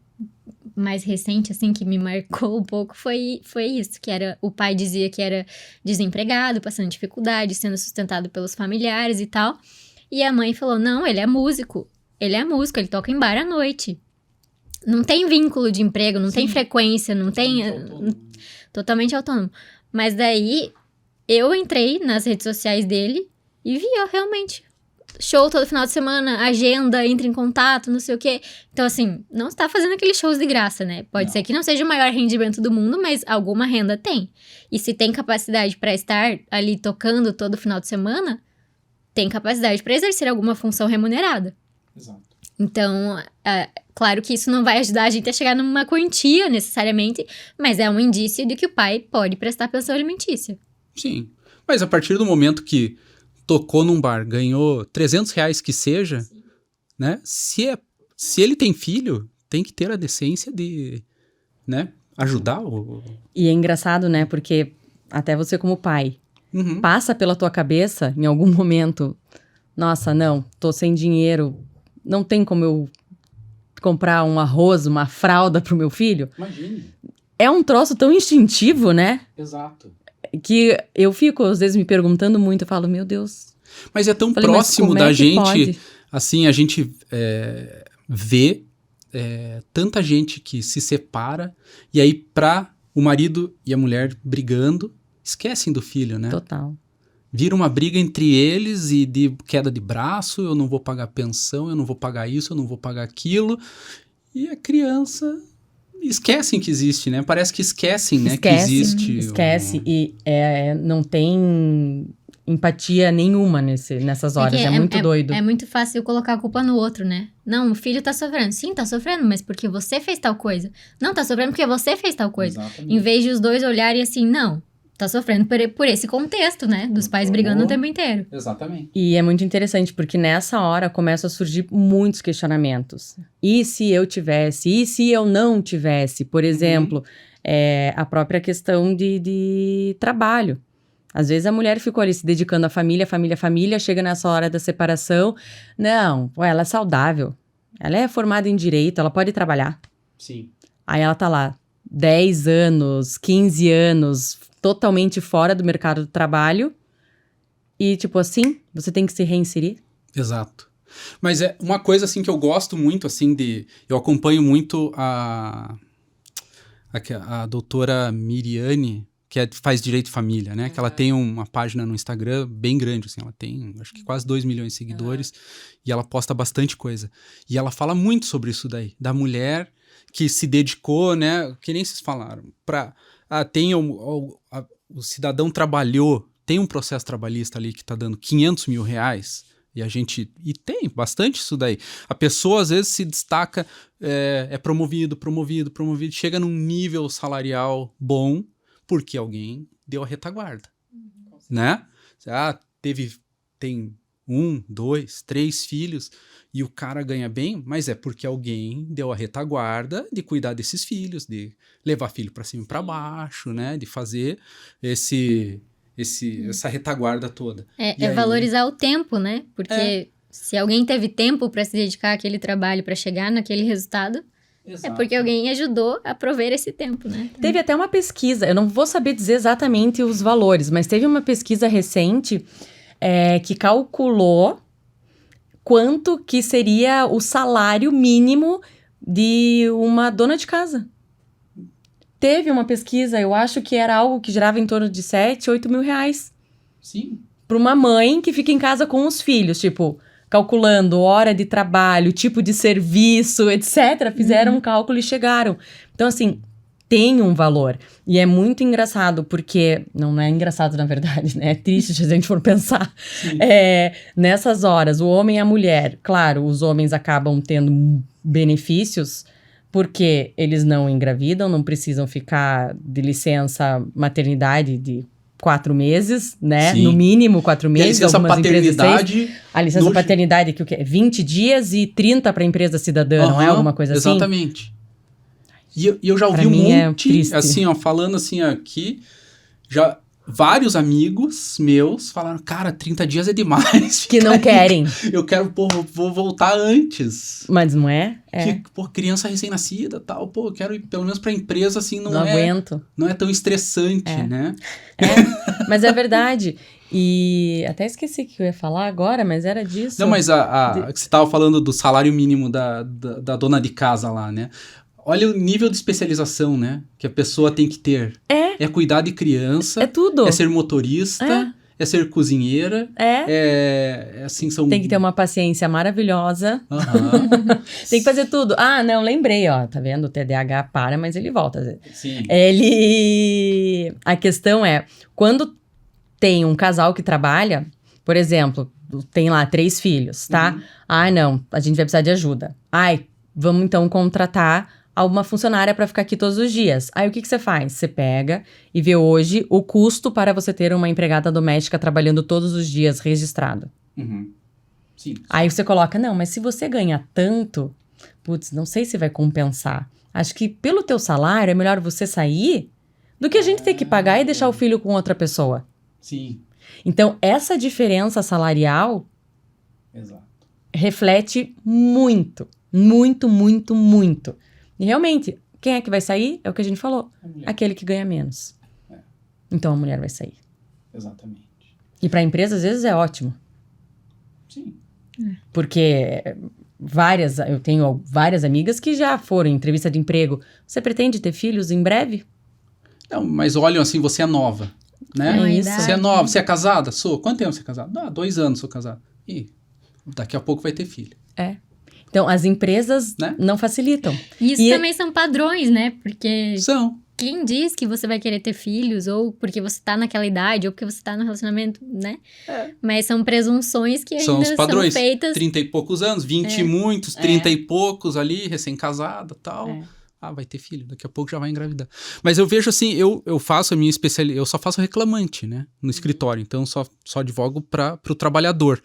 mais recente, assim, que me marcou um pouco, foi isso. Que era, o pai dizia que era desempregado, passando dificuldade, sendo sustentado pelos familiares e tal. E a mãe falou, não, ele é músico, ele toca em bar à noite. Não tem vínculo de emprego, não tem frequência, não tem... Totalmente autônomo. Mas daí... Eu entrei nas redes sociais dele e vi, ó, realmente, show todo final de semana, agenda, entra em contato, não sei o quê. Então, assim, não está fazendo aqueles shows de graça, né? Pode ser que não seja o maior rendimento do mundo, mas alguma renda tem. E se tem capacidade para estar ali tocando todo final de semana, tem capacidade para exercer alguma função remunerada. Exato. Então, claro que isso não vai ajudar a gente a chegar numa quantia, necessariamente, mas é um indício de que o pai pode prestar pensão alimentícia. Sim, mas a partir do momento que tocou num bar, ganhou R$300 que seja, né? Se ele tem filho, tem que ter a decência de, né, ajudar o... E é engraçado, né? Porque até você como pai, passa pela tua cabeça em algum momento, nossa, não, tô sem dinheiro, não tem como eu comprar um arroz, uma fralda pro meu filho? Imagine. É um troço tão instintivo, né? Exato. Que eu fico, às vezes, me perguntando muito, eu falo, meu Deus. Mas é tão Falei, próximo da gente, pode? assim, a gente vê tanta gente que se separa, e aí pra o marido e a mulher brigando, esquecem do filho, né? Total. Vira uma briga entre eles e de queda de braço, eu não vou pagar pensão, eu não vou pagar isso, eu não vou pagar aquilo, e a criança... Esquecem que existe, né? Parece que esquecem, né? Que existe. Esquece. E não tem empatia nenhuma nessas horas. É muito doido. É muito fácil colocar a culpa no outro, né? Não, o filho tá sofrendo. Sim, tá sofrendo, mas porque você fez tal coisa. Não, tá sofrendo porque você fez tal coisa. Exatamente. Em vez de os dois olharem assim, não, tá sofrendo por esse contexto, né? Dos pais brigando o tempo inteiro. Exatamente. E é muito interessante, porque nessa hora começam a surgir muitos questionamentos. E se eu tivesse? E se eu não tivesse? Por exemplo, a própria questão de trabalho. Às vezes a mulher ficou ali se dedicando à família, chega nessa hora da separação. Não, ela é saudável. Ela é formada em direito, ela pode trabalhar. Sim. Aí ela tá lá, 10 anos, 15 anos... totalmente fora do mercado do trabalho e, tipo assim, você tem que se reinserir. Exato. Mas é uma coisa, assim, que eu gosto muito, assim, eu acompanho muito a doutora Miriane, que faz Direito de Família, né? Que ela tem uma página no Instagram bem grande, assim, ela tem, acho que quase 2 milhões de seguidores, e ela posta bastante coisa. E ela fala muito sobre isso daí, da mulher que se dedicou, né? Que nem vocês falaram, o cidadão trabalhou, tem um processo trabalhista ali que está dando 500 mil reais, e tem bastante isso daí. A pessoa às vezes se destaca, é promovido, chega num nível salarial bom, porque alguém deu a retaguarda, né? Tem 1, 2, 3 filhos, e o cara ganha bem, mas é porque alguém deu a retaguarda de cuidar desses filhos, de levar filho para cima e para baixo, né? De fazer essa retaguarda toda. É valorizar o tempo, né? Porque se alguém teve tempo para se dedicar àquele trabalho, para chegar naquele resultado, Exato. é porque alguém ajudou a prover esse tempo, né? Teve até uma pesquisa, eu não vou saber dizer exatamente os valores, mas teve uma pesquisa recente que calculou quanto que seria o salário mínimo de uma dona de casa. Teve uma pesquisa, eu acho que era algo que girava em torno de 7, 8 mil reais. Sim. Para uma mãe que fica em casa com os filhos, tipo, calculando hora de trabalho, tipo de serviço, etc. Fizeram um cálculo e chegaram. Então, assim, tem um valor. E é muito engraçado, porque... Não é engraçado, na verdade, né? É triste se a gente for pensar. Nessas horas, o homem e a mulher... Claro, os homens acabam tendo benefícios... Porque eles não engravidam, não precisam ficar de licença maternidade de 4 meses, né? Sim. No mínimo 4 meses. E a licença algumas paternidade... empresas 6. A licença paternidade, que o quê? 20 dias e 30 para a empresa cidadã, não é alguma coisa assim? Exatamente. E eu já ouvi pra mim monte, assim, ó, falando assim aqui, vários amigos meus falaram, cara, 30 dias é demais. Que não querem. Eu quero, vou voltar antes. Mas não é? Criança recém-nascida, tal, eu quero ir pelo menos pra empresa, assim, não aguento. Não é tão estressante, né? Mas é verdade. E até esqueci o que eu ia falar agora, mas era disso. Não, mas você tava falando do salário mínimo da dona de casa lá, né? Olha o nível de especialização, né? Que a pessoa tem que ter. É cuidar de criança. É tudo. É ser motorista. É ser cozinheira. Assim, Tem que ter uma paciência maravilhosa. Tem que fazer tudo. Ah, não, lembrei, ó. Tá vendo? O TDAH para, mas ele volta às vezes. Sim. A questão é, quando tem um casal que trabalha, por exemplo, tem lá 3 filhos, tá? Ai, não, a gente vai precisar de ajuda. Ai, vamos então contratar uma funcionária para ficar aqui todos os dias. Aí o que você faz? Você pega e vê hoje o custo para você ter uma empregada doméstica trabalhando todos os dias registrado. Sim. Aí você coloca, não, mas se você ganha tanto, putz, não sei se vai compensar. Acho que pelo teu salário é melhor você sair do que a gente ter que pagar e deixar o filho com outra pessoa. Sim. Então, essa diferença salarial reflete muito, muito, muito, muito. E realmente, quem é que vai sair? É o que a gente falou. Aquele que ganha menos. Então a mulher vai sair. Exatamente. E para a empresa, às vezes, é ótimo. Sim. Porque eu tenho várias amigas que já foram em entrevista de emprego. Você pretende ter filhos em breve? Não, mas olham assim, você é nova, né? É isso. Você é nova, você é casada? Sou. Quanto tempo você é casada? 2 anos sou casada. E daqui a pouco vai ter filho. Então, as empresas não facilitam. Isso também são padrões, né? Porque... São. Quem diz que você vai querer ter filhos, ou porque você tá naquela idade, ou porque você tá no relacionamento, né? Mas são presunções que ainda os padrões. são feitas... 30 e poucos anos, 20 e muitos, 30 e poucos ali, recém-casada e tal. Vai ter filho, daqui a pouco já vai engravidar. Mas eu vejo assim, eu faço a minha especialidade, eu só faço reclamante, né? No escritório, então só advogo para o trabalhador.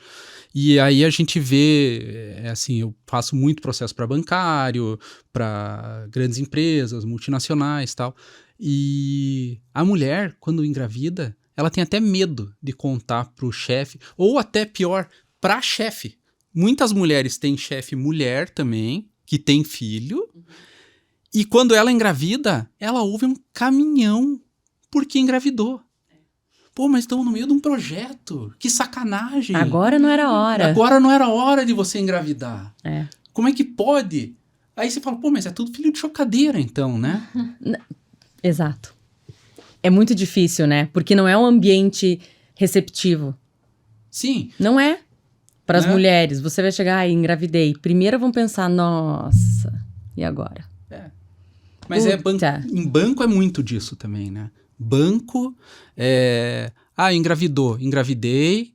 E aí a gente vê, assim, eu faço muito processo para bancário, para grandes empresas, multinacionais e tal. E a mulher, quando engravida, ela tem até medo de contar pro chefe, ou até pior, pra chefe. Muitas mulheres têm chefe mulher também, que tem filho, e quando ela engravida, ela ouve um caminhão porque engravidou. Pô, mas estamos no meio de um projeto. Que sacanagem. Agora não era hora. Agora não era hora de você engravidar. Como é que pode? Aí você fala, pô, mas é tudo filho de chocadeira então, né? Exato. É muito difícil, né? Porque não é um ambiente receptivo. Sim. Não é. Para as mulheres, você vai chegar e engravidei. Primeiro vão pensar, nossa, e agora? Mas Puta. em banco é muito disso também, né? Banco, engravidei,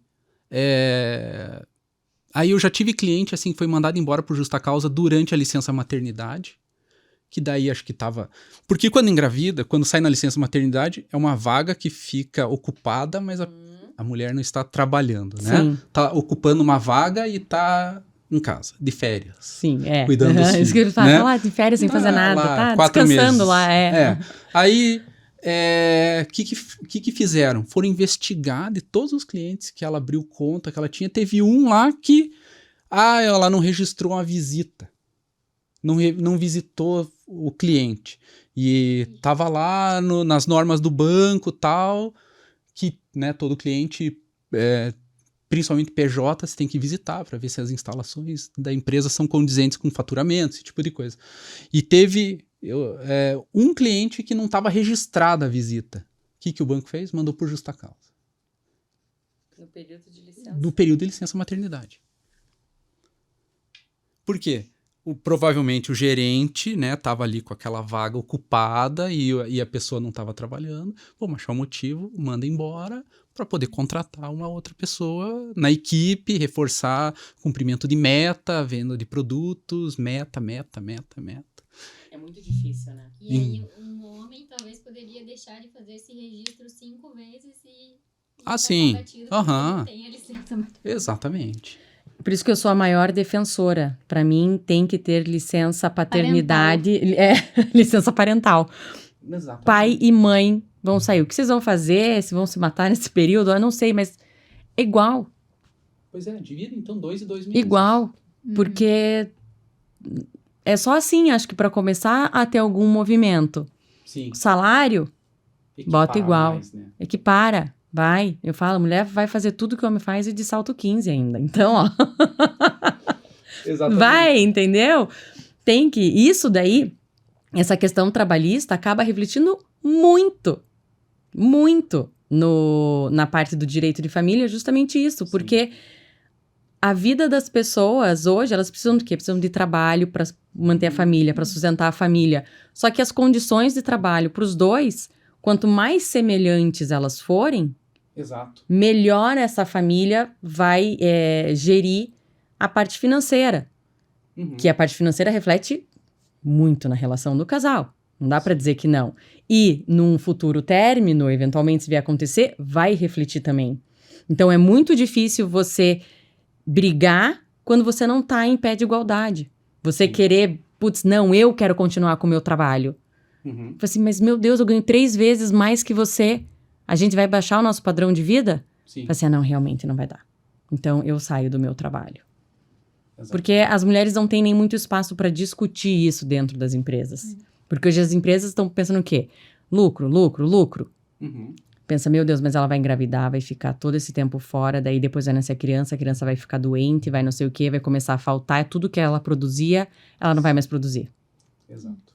aí eu já tive cliente, assim, que foi mandado embora por justa causa durante a licença maternidade, que daí acho que tava... Porque quando engravida, quando sai na licença maternidade, é uma vaga que fica ocupada, mas a mulher não está trabalhando, né? Sim. Tá ocupando uma vaga e tá em casa, de férias. Sim, Cuidando dos filhos, Isso que ele fala, né? tá lá de férias sem fazer nada, Lá, tá 4 descansando meses. lá, Aí, que fizeram? Foram investigar de todos os clientes que ela abriu conta, que ela tinha. Teve um lá que, ela não registrou uma visita. Não visitou o cliente. E tava lá nas normas do banco tal, que, né, todo cliente, principalmente PJ, você tem que visitar para ver se as instalações da empresa são condizentes com faturamento, esse tipo de coisa. E teve um cliente que não estava registrada a visita. O que o banco fez? Mandou por justa causa. No período de licença. No período de licença maternidade. Por quê? Provavelmente o gerente, né, tava ali com aquela vaga ocupada e a pessoa não estava trabalhando. Vamos achar um motivo, manda embora para poder contratar uma outra pessoa na equipe, reforçar cumprimento de meta, venda de produtos, meta. É muito difícil, né? E aí um homem talvez poderia deixar de fazer esse registro 5 vezes e sim. batido porque não tem a licença maternidade. Exatamente. Por isso que eu sou a maior defensora. Para mim, tem que ter licença paternidade, licença parental. Exatamente. Pai e mãe vão sair. O que vocês vão fazer? Se vão se matar nesse período? Eu não sei, mas é igual. Pois divida então 2 e 2 meses. Igual. Porque é só assim, acho que para começar a ter algum movimento. Sim. Salário, bota igual. Mais, né? Equipara. Vai, eu falo, a mulher vai fazer tudo que o homem faz e de salto 15 ainda. Então, ó. Exatamente. Vai, entendeu? Tem que. Isso daí, essa questão trabalhista acaba refletindo muito na parte do direito de família, justamente isso. Sim. Porque a vida das pessoas hoje, elas precisam do quê? Precisam de trabalho para manter a família, para sustentar a família. Só que as condições de trabalho para os dois, quanto mais semelhantes elas forem, Exato. melhor essa família vai gerir a parte financeira. Que a parte financeira reflete muito na relação do casal. Não dá para dizer que não. E num futuro término, eventualmente, se vier acontecer, vai refletir também. Então, é muito difícil você brigar quando você não tá em pé de igualdade. Você querer, não, eu quero continuar com o meu trabalho. Falei assim, mas meu Deus, eu ganho 3 vezes mais que você. A gente vai baixar o nosso padrão de vida? Sim. Falei assim, não, realmente não vai dar. Então, eu saio do meu trabalho. Exato. Porque as mulheres não têm nem muito espaço para discutir isso dentro das empresas. Porque hoje as empresas estão pensando o quê? Lucro. Pensa, meu Deus, mas ela vai engravidar, vai ficar todo esse tempo fora, daí depois vai nascer a criança vai ficar doente, vai não sei o quê, vai começar a faltar, tudo que ela produzia, ela não vai mais produzir. Exato.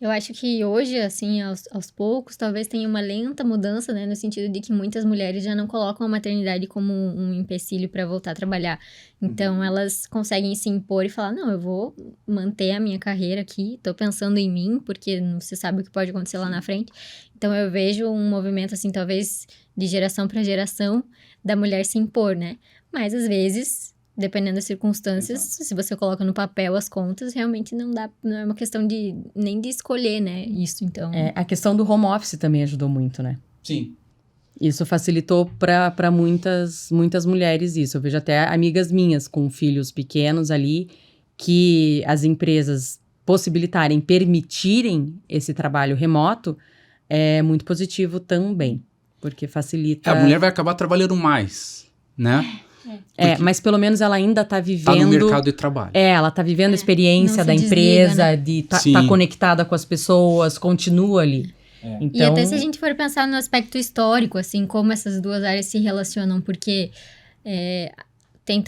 Eu acho que hoje, assim, aos poucos, talvez tenha uma lenta mudança, né? No sentido de que muitas mulheres já não colocam a maternidade como um empecilho para voltar a trabalhar. Então, elas conseguem se impor e falar, não, eu vou manter a minha carreira aqui, tô pensando em mim, porque não se sabe o que pode acontecer lá na frente. Então, eu vejo um movimento, assim, talvez de geração para geração, da mulher se impor, né? Mas, às vezes, dependendo das circunstâncias, se você coloca no papel as contas, realmente não é uma questão nem de escolher, né, isso, então... A questão do home office também ajudou muito, né? Sim. Isso facilitou para muitas mulheres isso. Eu vejo até amigas minhas com filhos pequenos ali, que as empresas permitirem esse trabalho remoto, é muito positivo também, porque facilita... A mulher vai acabar trabalhando mais, né? Mas pelo menos ela ainda tá vivendo... Tá no mercado de trabalho. Ela tá vivendo a experiência da desliga, empresa, né? de tá conectada com as pessoas, continua ali. Então... E até se a gente for pensar no aspecto histórico, assim, como essas duas áreas se relacionam, porque tem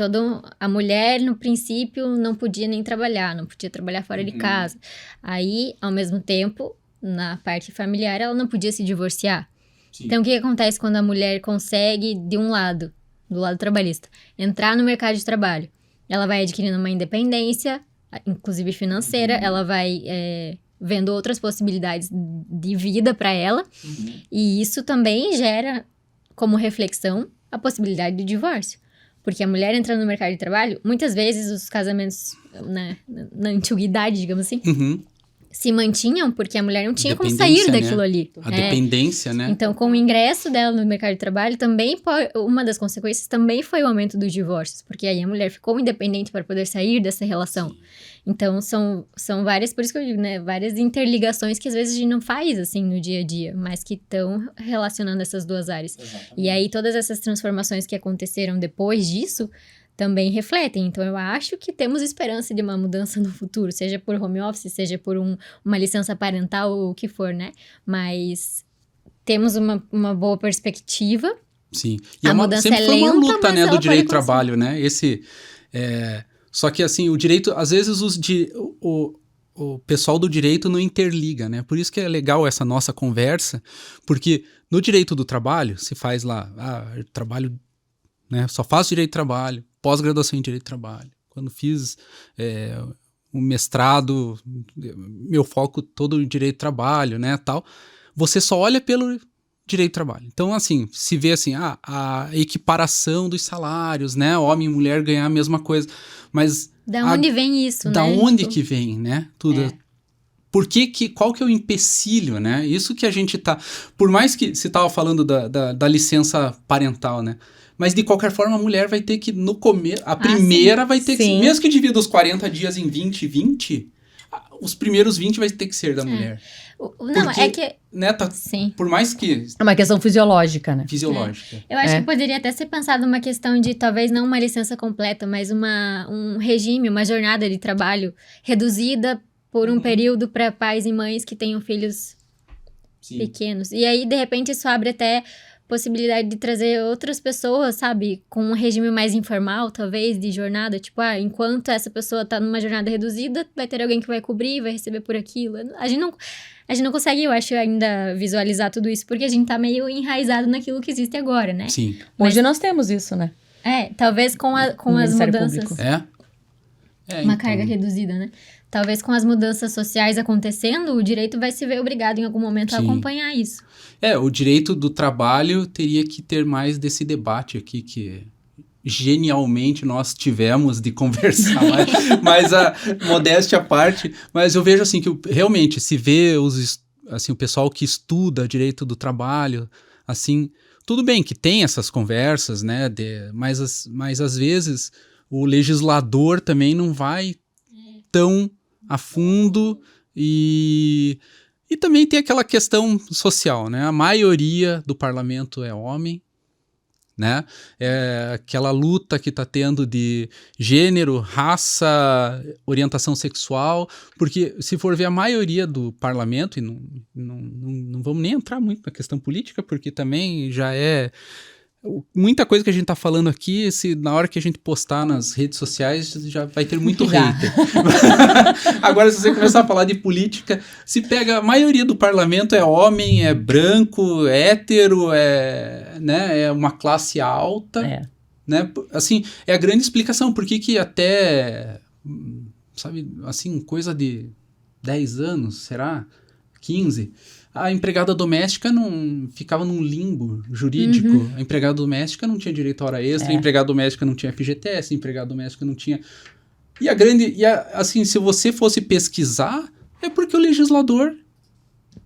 a mulher, no princípio, não podia nem trabalhar, não podia trabalhar fora de casa. Aí, ao mesmo tempo, na parte familiar, ela não podia se divorciar. Sim. Então, o que acontece quando a mulher consegue, do lado trabalhista, entrar no mercado de trabalho? Ela vai adquirindo uma independência, inclusive financeira, ela vai vendo outras possibilidades de vida para ela. E isso também gera, como reflexão, a possibilidade do divórcio. Porque a mulher entrando no mercado de trabalho, muitas vezes os casamentos na antiguidade, digamos assim, se mantinham porque a mulher não tinha como sair daquilo ali. A dependência, né? Então, com o ingresso dela no mercado de trabalho, também uma das consequências também foi o aumento dos divórcios, porque aí a mulher ficou independente para poder sair dessa relação. Sim. Então, são várias, por isso que eu digo, né, várias interligações que às vezes a gente não faz, assim, no dia a dia, mas que estão relacionando essas duas áreas. Exatamente. E aí, todas essas transformações que aconteceram depois disso também refletem. Então, eu acho que temos esperança de uma mudança no futuro, seja por home office, seja por uma licença parental ou o que for, né? Mas temos uma boa perspectiva. Sim. E a mudança sempre foi uma luta, né, do direito do trabalho, né? Só que, assim, o direito, às vezes o pessoal do direito não interliga, né? Por isso que é legal essa nossa conversa, porque no direito do trabalho, se faz lá, trabalho, né? Só faço direito do trabalho, pós-graduação em direito do trabalho. Quando fiz um mestrado, meu foco todo em direito do trabalho, né, tal. Você só olha pelo direito do trabalho. Então, assim, se vê assim, a equiparação dos salários, né, homem e mulher ganhar a mesma coisa, mas... Da onde vem isso, da né? Da onde que vem, né? Tudo... Qual que é o empecilho, né? Isso que a gente tá... Por mais que você tava falando da licença parental, né? Mas, de qualquer forma, a mulher vai ter que, no começo... A primeira sim. Vai ter que... Mesmo que divida os 40 dias em 20 e 20, os primeiros 20 vai ter que ser da mulher. Não, é que... Né, sim. Por mais que... É uma questão fisiológica, né? Fisiológica. Eu acho que poderia até ser pensado uma questão de, talvez, não uma licença completa, mas um regime, uma jornada de trabalho reduzida por um período para pais e mães que tenham filhos pequenos. E aí, de repente, isso abre até... possibilidade de trazer outras pessoas, sabe? Com um regime mais informal, talvez, de jornada. Tipo, enquanto essa pessoa tá numa jornada reduzida, vai ter alguém que vai cobrir, vai receber por aquilo. A gente não consegue, eu acho, ainda visualizar tudo isso, porque a gente tá meio enraizado naquilo que existe agora, né? Sim. Hoje nós temos isso, né? Talvez com as mudanças... Público. Uma carga reduzida, né? Talvez com as mudanças sociais acontecendo, o direito vai se ver obrigado em algum momento a acompanhar isso. O direito do trabalho teria que ter mais desse debate aqui que genialmente nós tivemos de conversar, mas a modéstia à parte, mas eu vejo assim que realmente se vê o pessoal que estuda direito do trabalho, assim, tudo bem que tem essas conversas, né, mas às vezes o legislador também não vai tão a fundo e também tem aquela questão social, né? A maioria do parlamento é homem, né? É aquela luta que está tendo de gênero, raça, orientação sexual, porque se for ver a maioria do parlamento, e não vamos nem entrar muito na questão política, porque também já é... Muita coisa que a gente tá falando aqui, na hora que a gente postar nas redes sociais, já vai ter muito hater. Agora, se você começar a falar de política, se pega a maioria do parlamento é homem, é branco, é hétero, é uma classe alta. Né? Assim, é a grande explicação. Por que até, sabe, assim, coisa de 10 anos, será? 15... A empregada doméstica não ficava num limbo jurídico. A empregada doméstica não tinha direito à hora extra, a empregada doméstica não tinha FGTS, a empregada doméstica não tinha... Assim, se você fosse pesquisar, é porque o legislador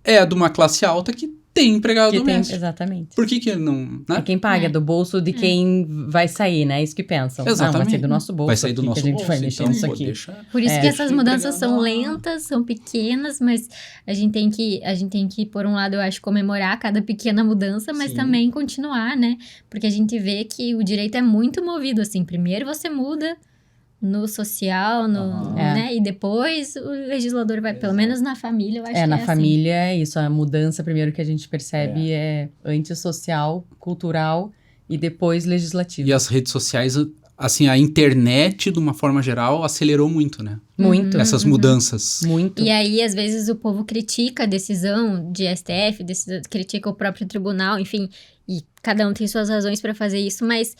é de uma classe alta que tem empregado doméstico. Exatamente. Por que não... Né? É quem paga, do bolso de quem vai sair, né? Isso que pensam. Exatamente. Vai sair do nosso bolso. Vai sair do nosso que a gente bolso, vai mexer nisso aqui. Por isso que essas mudanças são lentas, são pequenas, mas a gente tem que, por um lado, eu acho, comemorar cada pequena mudança, mas também continuar, né? Porque a gente vê que o direito é muito movido, assim. Primeiro você muda no social, né? E depois o legislador vai, pelo menos na família, eu acho que na assim. família é isso, a mudança primeiro que a gente percebe é antissocial, cultural e depois legislativo. E as redes sociais, assim, a internet, de uma forma geral, acelerou muito, né? Muito. Essas mudanças. Muito. E aí, às vezes, o povo critica a decisão de STF, critica o próprio tribunal, enfim, e cada um tem suas razões para fazer isso, mas,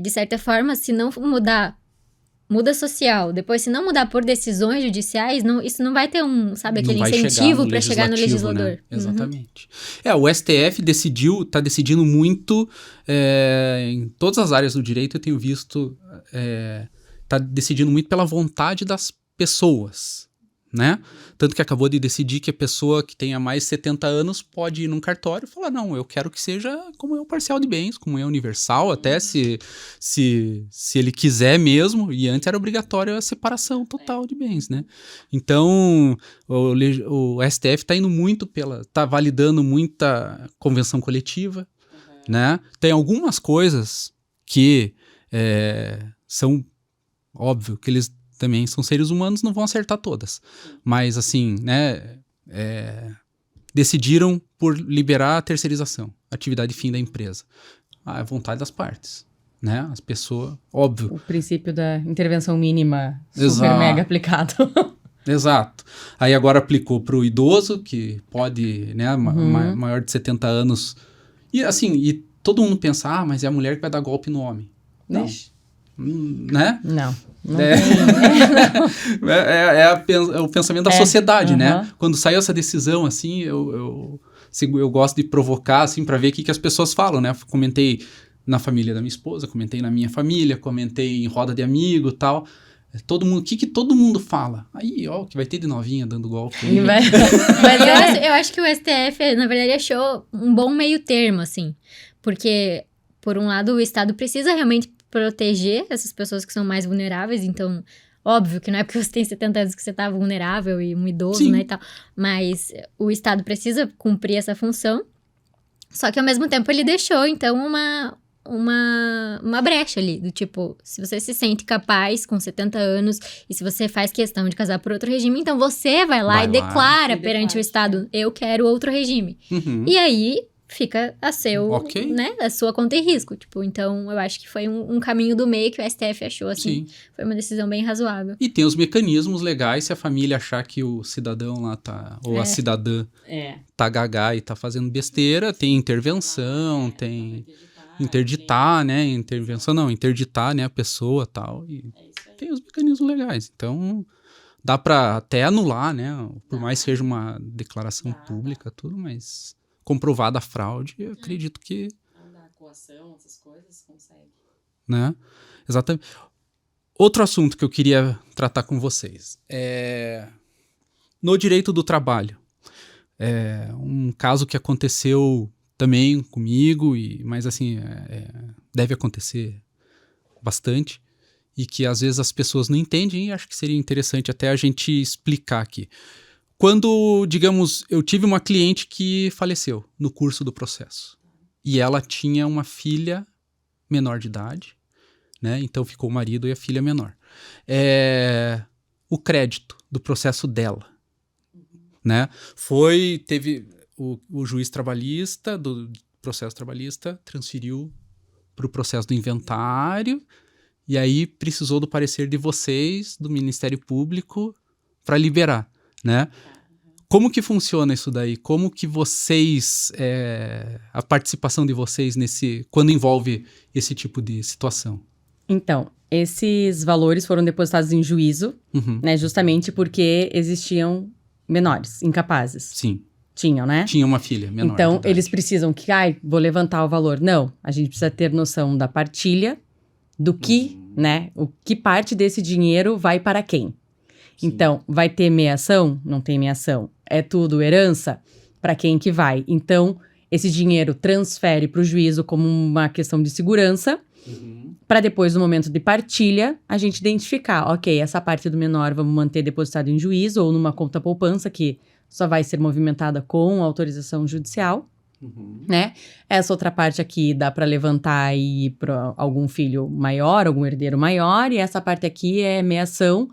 de certa forma, se não mudar muda social, depois se não mudar por decisões judiciais, isso não vai ter aquele incentivo para chegar no legislador. Né? Exatamente. O STF tá decidindo muito em todas as áreas do direito, eu tenho visto, tá decidindo muito pela vontade das pessoas, né? Tanto que acabou de decidir que a pessoa que tenha mais de 70 anos pode ir num cartório e falar, não, eu quero que seja comunhão parcial de bens, comunhão universal, até se ele quiser mesmo, e antes era obrigatório a separação total de bens, né? Então, o STF tá indo muito tá validando muita convenção coletiva, né? Tem algumas coisas que são óbvio que eles também são seres humanos, não vão acertar todas. Mas, assim, né, decidiram por liberar a terceirização, atividade fim da empresa. É vontade das partes, né? As pessoas, óbvio. O princípio da intervenção mínima super mega aplicado. Exato. Aí agora aplicou para o idoso, que pode, né, maior de 70 anos. E, assim, todo mundo pensa, mas é a mulher que vai dar golpe no homem. Não. Né? Não. É o pensamento da sociedade, né? Quando saiu essa decisão, assim, eu gosto de provocar, assim, para ver o que as pessoas falam, né? Comentei na família da minha esposa, comentei na minha família, comentei em roda de amigo e tal. Todo mundo, o que todo mundo fala? Aí, ó, que vai ter de novinha dando golpe. Mas eu acho que o STF, na verdade, achou um bom meio termo, assim. Porque, por um lado, o Estado precisa realmente proteger essas pessoas que são mais vulneráveis, então, óbvio que não é porque você tem 70 anos que você tá vulnerável e um idoso, Sim. né, e tal, mas o Estado precisa cumprir essa função, só que ao mesmo tempo ele deixou, então, uma brecha ali, do tipo, se você se sente capaz com 70 anos e se você faz questão de casar por outro regime, então você vai lá e declara perante o Estado, eu quero outro regime. E aí fica a sua conta e risco, tipo, então eu acho que foi um caminho do meio que o STF achou, assim, foi uma decisão bem razoável. E tem os mecanismos legais se a família achar que o cidadão lá tá, ou a cidadã tá gagá e tá fazendo besteira, tem intervenção, tem interditar, né, interditar, né, a pessoa e tal, e tem os mecanismos legais, então dá pra até anular, né, por mais que seja uma declaração pública, tudo, mas comprovada a fraude, eu acredito que... A coação, essas coisas, consegue. Né? Exatamente. Outro assunto que eu queria tratar com vocês no direito do trabalho. Um caso que aconteceu também comigo, mas assim, deve acontecer bastante, e que às vezes as pessoas não entendem, e acho que seria interessante até a gente explicar aqui. Quando, digamos, eu tive uma cliente que faleceu no curso do processo e ela tinha uma filha menor de idade, né? Então ficou o marido e a filha menor. O crédito do processo dela, né? Teve o juiz trabalhista, do processo trabalhista, transferiu para o processo do inventário e aí precisou do parecer de vocês, do Ministério Público, para liberar. Né? Como que funciona isso daí? Como que vocês, a participação de vocês quando envolve esse tipo de situação? Então, esses valores foram depositados em juízo, né, justamente porque existiam menores, incapazes. Sim. Tinham, né? Tinha uma filha menor. Então, eles precisam que, vou levantar o valor. Não, a gente precisa ter noção da partilha, do que, né, o que parte desse dinheiro vai para quem. Sim. Então, vai ter meação? Não tem meação. É tudo herança? Para quem que vai? Então, esse dinheiro transfere para o juízo como uma questão de segurança, para depois, no momento de partilha, a gente identificar, ok, essa parte do menor vamos manter depositado em juízo ou numa conta poupança que só vai ser movimentada com autorização judicial, né? Essa outra parte aqui dá para levantar e ir para algum filho maior, algum herdeiro maior, e essa parte aqui é meação.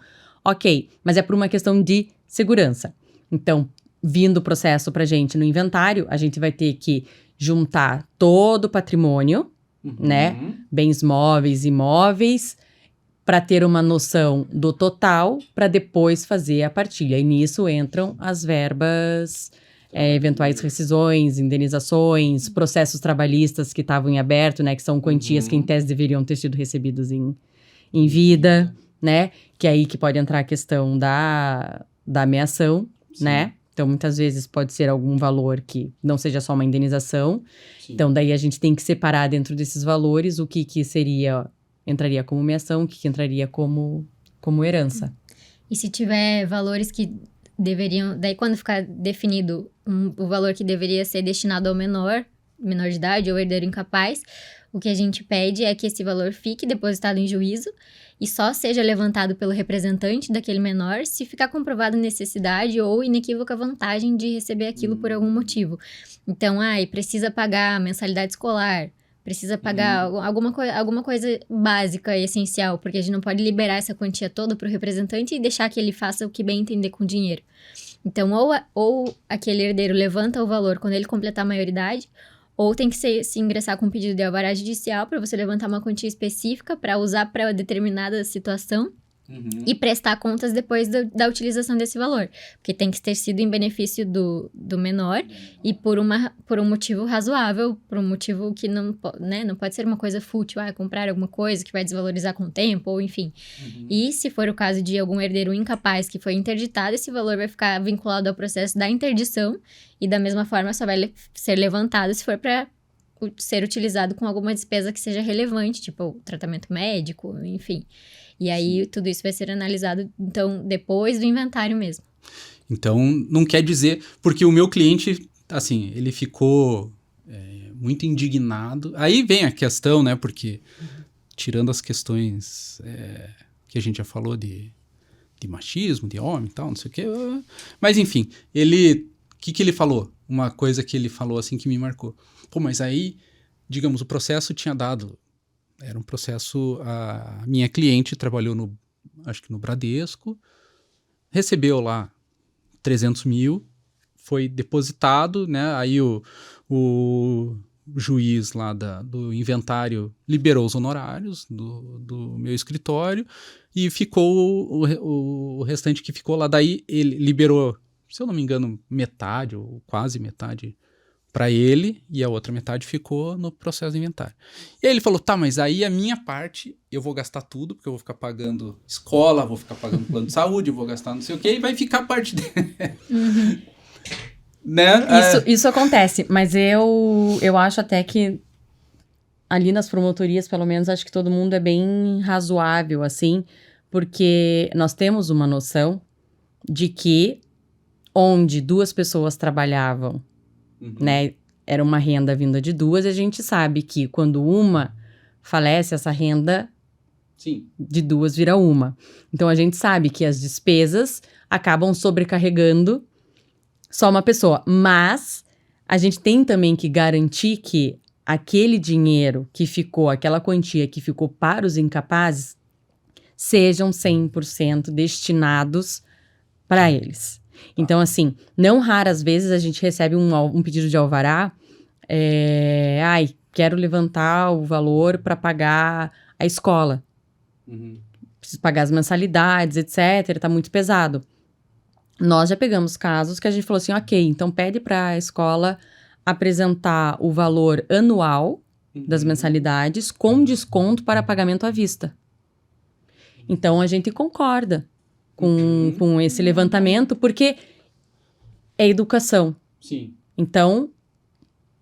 Ok, mas é por uma questão de segurança. Então, vindo o processo pra gente no inventário, a gente vai ter que juntar todo o patrimônio, né? Bens móveis e imóveis, para ter uma noção do total, para depois fazer a partilha. E nisso entram as verbas, eventuais rescisões, indenizações, processos trabalhistas que estavam em aberto, né? Que são quantias que em tese deveriam ter sido recebidos em vida, né? Que é aí que pode entrar a questão da ameação, Sim. né? Então, muitas vezes pode ser algum valor que não seja só uma indenização. Sim. Então, daí a gente tem que separar dentro desses valores o que entraria como ameação, o que entraria como herança. E se tiver valores que deveriam... Daí, quando ficar definido o valor que deveria ser destinado ao menor de idade ou herdeiro incapaz, o que a gente pede é que esse valor fique depositado em juízo e só seja levantado pelo representante daquele menor se ficar comprovada necessidade ou inequívoca vantagem de receber aquilo por algum motivo. Então, precisa pagar a mensalidade escolar, precisa pagar alguma coisa básica e essencial, porque a gente não pode liberar essa quantia toda para o representante e deixar que ele faça o que bem entender com o dinheiro. Então, ou aquele herdeiro levanta o valor quando ele completar a maioridade, ou tem que se ingressar com um pedido de alvará judicial para você levantar uma quantia específica para usar para determinada situação e prestar contas depois da utilização desse valor. Porque tem que ter sido em benefício do menor e por um motivo razoável, por um motivo que não pode ser uma coisa fútil, comprar alguma coisa que vai desvalorizar com o tempo, ou enfim. E se for o caso de algum herdeiro incapaz que foi interditado, esse valor vai ficar vinculado ao processo da interdição e da mesma forma só vai ser levantado se for para ser utilizado com alguma despesa que seja relevante, tipo tratamento médico, enfim. E aí, tudo isso vai ser analisado, então, depois do inventário mesmo. Então, não quer dizer... Porque o meu cliente, assim, ele ficou muito indignado. Aí vem a questão, né? Porque, tirando as questões que a gente já falou de machismo, de homem e tal, não sei o quê. Mas, enfim, o que ele falou? Uma coisa que ele falou, assim, que me marcou. Pô, mas aí, digamos, o processo tinha dado... Era um processo, a minha cliente trabalhou acho que no Bradesco, recebeu lá 300 mil, foi depositado, né? Aí o juiz lá do inventário liberou os honorários do meu escritório e ficou o restante que ficou lá. Daí ele liberou, se eu não me engano, metade ou quase metade para ele, e a outra metade ficou no processo de inventário. E aí ele falou, tá, mas aí a minha parte, eu vou gastar tudo, porque eu vou ficar pagando escola, vou ficar pagando plano de saúde, vou gastar não sei o quê, e vai ficar a parte dele. Né? Isso acontece, mas eu acho até que ali nas promotorias, pelo menos, acho que todo mundo é bem razoável, assim, porque nós temos uma noção de que onde duas pessoas trabalhavam, né, era uma renda vinda de duas, e a gente sabe que quando uma falece, essa renda Sim. de duas vira uma. Então, a gente sabe que as despesas acabam sobrecarregando só uma pessoa. Mas a gente tem também que garantir que aquele dinheiro que ficou, aquela quantia que ficou para os incapazes, sejam 100% destinados para eles. Então, assim, não raras vezes a gente recebe um pedido de alvará, quero levantar o valor para pagar a escola. Preciso pagar as mensalidades, etc. Tá muito pesado. Nós já pegamos casos que a gente falou assim, ok, então pede para a escola apresentar o valor anual das mensalidades com desconto para pagamento à vista. Então, a gente concorda com esse levantamento, porque é educação. Sim. Então,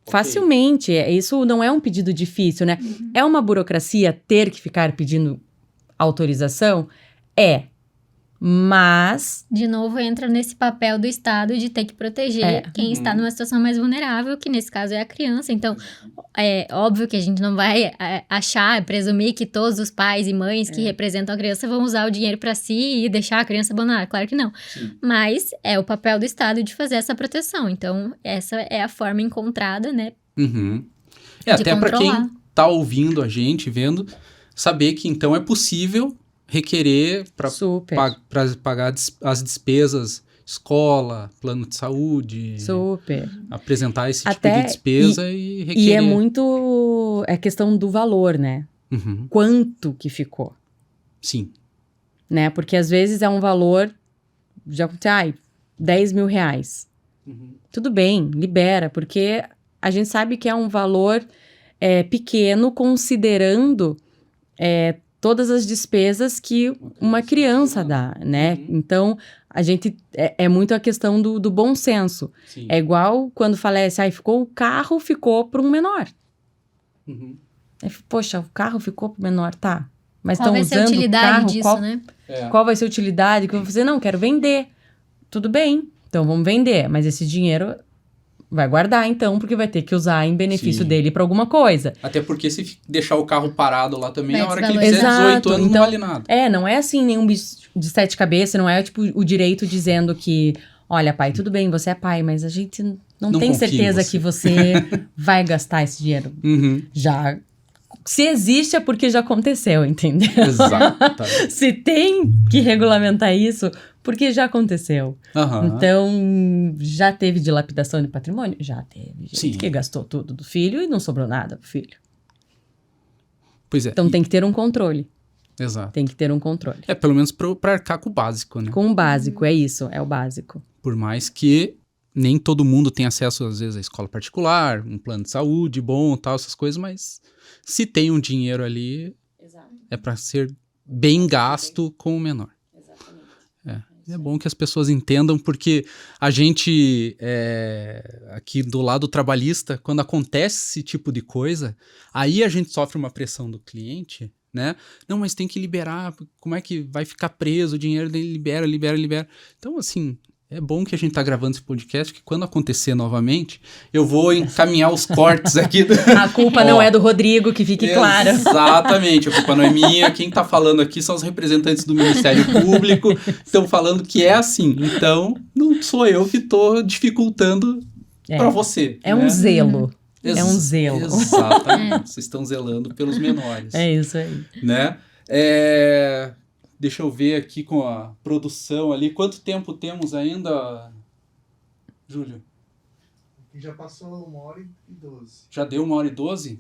facilmente, isso não é um pedido difícil, né? É uma burocracia ter que ficar pedindo autorização? Mas... De novo, entra nesse papel do Estado de ter que proteger quem está numa situação mais vulnerável, que nesse caso é a criança. Então, é óbvio que a gente não vai presumir que todos os pais e mães que representam a criança vão usar o dinheiro para si e deixar a criança abandonada. Claro que não. Sim. Mas é o papel do Estado de fazer essa proteção. Então, essa é a forma encontrada, né? Até para quem tá ouvindo a gente, vendo, saber que então é possível requerer para pagar as despesas, escola, plano de saúde. Super. Apresentar esse tipo de despesa e requerer. E é muito... É questão do valor, né? Quanto que ficou. Sim. Né? Porque às vezes é um valor... Já aconteceu, 10 mil reais. Tudo bem, libera, porque a gente sabe que é um valor pequeno, considerando todas as despesas que uma criança dá, né? Então, a gente... É muito a questão do bom senso. Sim. É igual quando falece, o carro ficou para um menor. Uhum. Poxa, o carro ficou para o menor, tá. Mas Qual estão vai ser a usando o utilidade carro, disso, né? qual vai ser a utilidade? Que eu vou fazer? Não, quero vender. Tudo bem, então vamos vender. Mas esse dinheiro vai guardar, então, porque vai ter que usar em benefício Sim. dele para alguma coisa. Até porque se deixar o carro parado lá também, Vai a hora que ele desvalorizar. fizer 18 anos Então, não vale nada. Não é assim nenhum bicho de 7 cabeças, não é tipo o direito dizendo que, olha, pai, tudo bem, você é pai, mas a gente não tem confia em certeza você. que você vai gastar esse dinheiro. Uhum. Já... Se existe é porque já aconteceu, entendeu? Exato. Se tem que regulamentar isso, porque já aconteceu. Aham. Então, já teve dilapidação de patrimônio? Já teve. Gente Sim. que gastou tudo do filho e não sobrou nada pro filho. Pois é. Então, tem que ter um controle. Exato. Tem que ter um controle. Pelo menos pra arcar com o básico, né? Com o básico, é isso, é o básico. Por mais que nem todo mundo tem acesso, às vezes, à escola particular, um plano de saúde bom, tal, essas coisas, mas se tem um dinheiro ali, é para ser bem gasto com o menor. É bom que as pessoas entendam, porque a gente, aqui do lado trabalhista, quando acontece esse tipo de coisa, aí a gente sofre uma pressão do cliente, né? Não, mas tem que liberar, como é que vai ficar preso, o dinheiro dele libera. Então, assim, é bom que a gente tá gravando esse podcast, que quando acontecer novamente, eu vou encaminhar os cortes aqui. A culpa não é do Rodrigo, que fique claro. Exatamente, a culpa não é minha. Quem tá falando aqui são os representantes do Ministério Público, estão falando que é assim. Então, não sou eu que tô dificultando para você. É um zelo. É um zelo. Exatamente. Vocês estão zelando pelos menores. É isso aí. Né? Deixa eu ver aqui com a produção ali. Quanto tempo temos ainda, Júlio? Já passou 1h12. Já deu 1h12?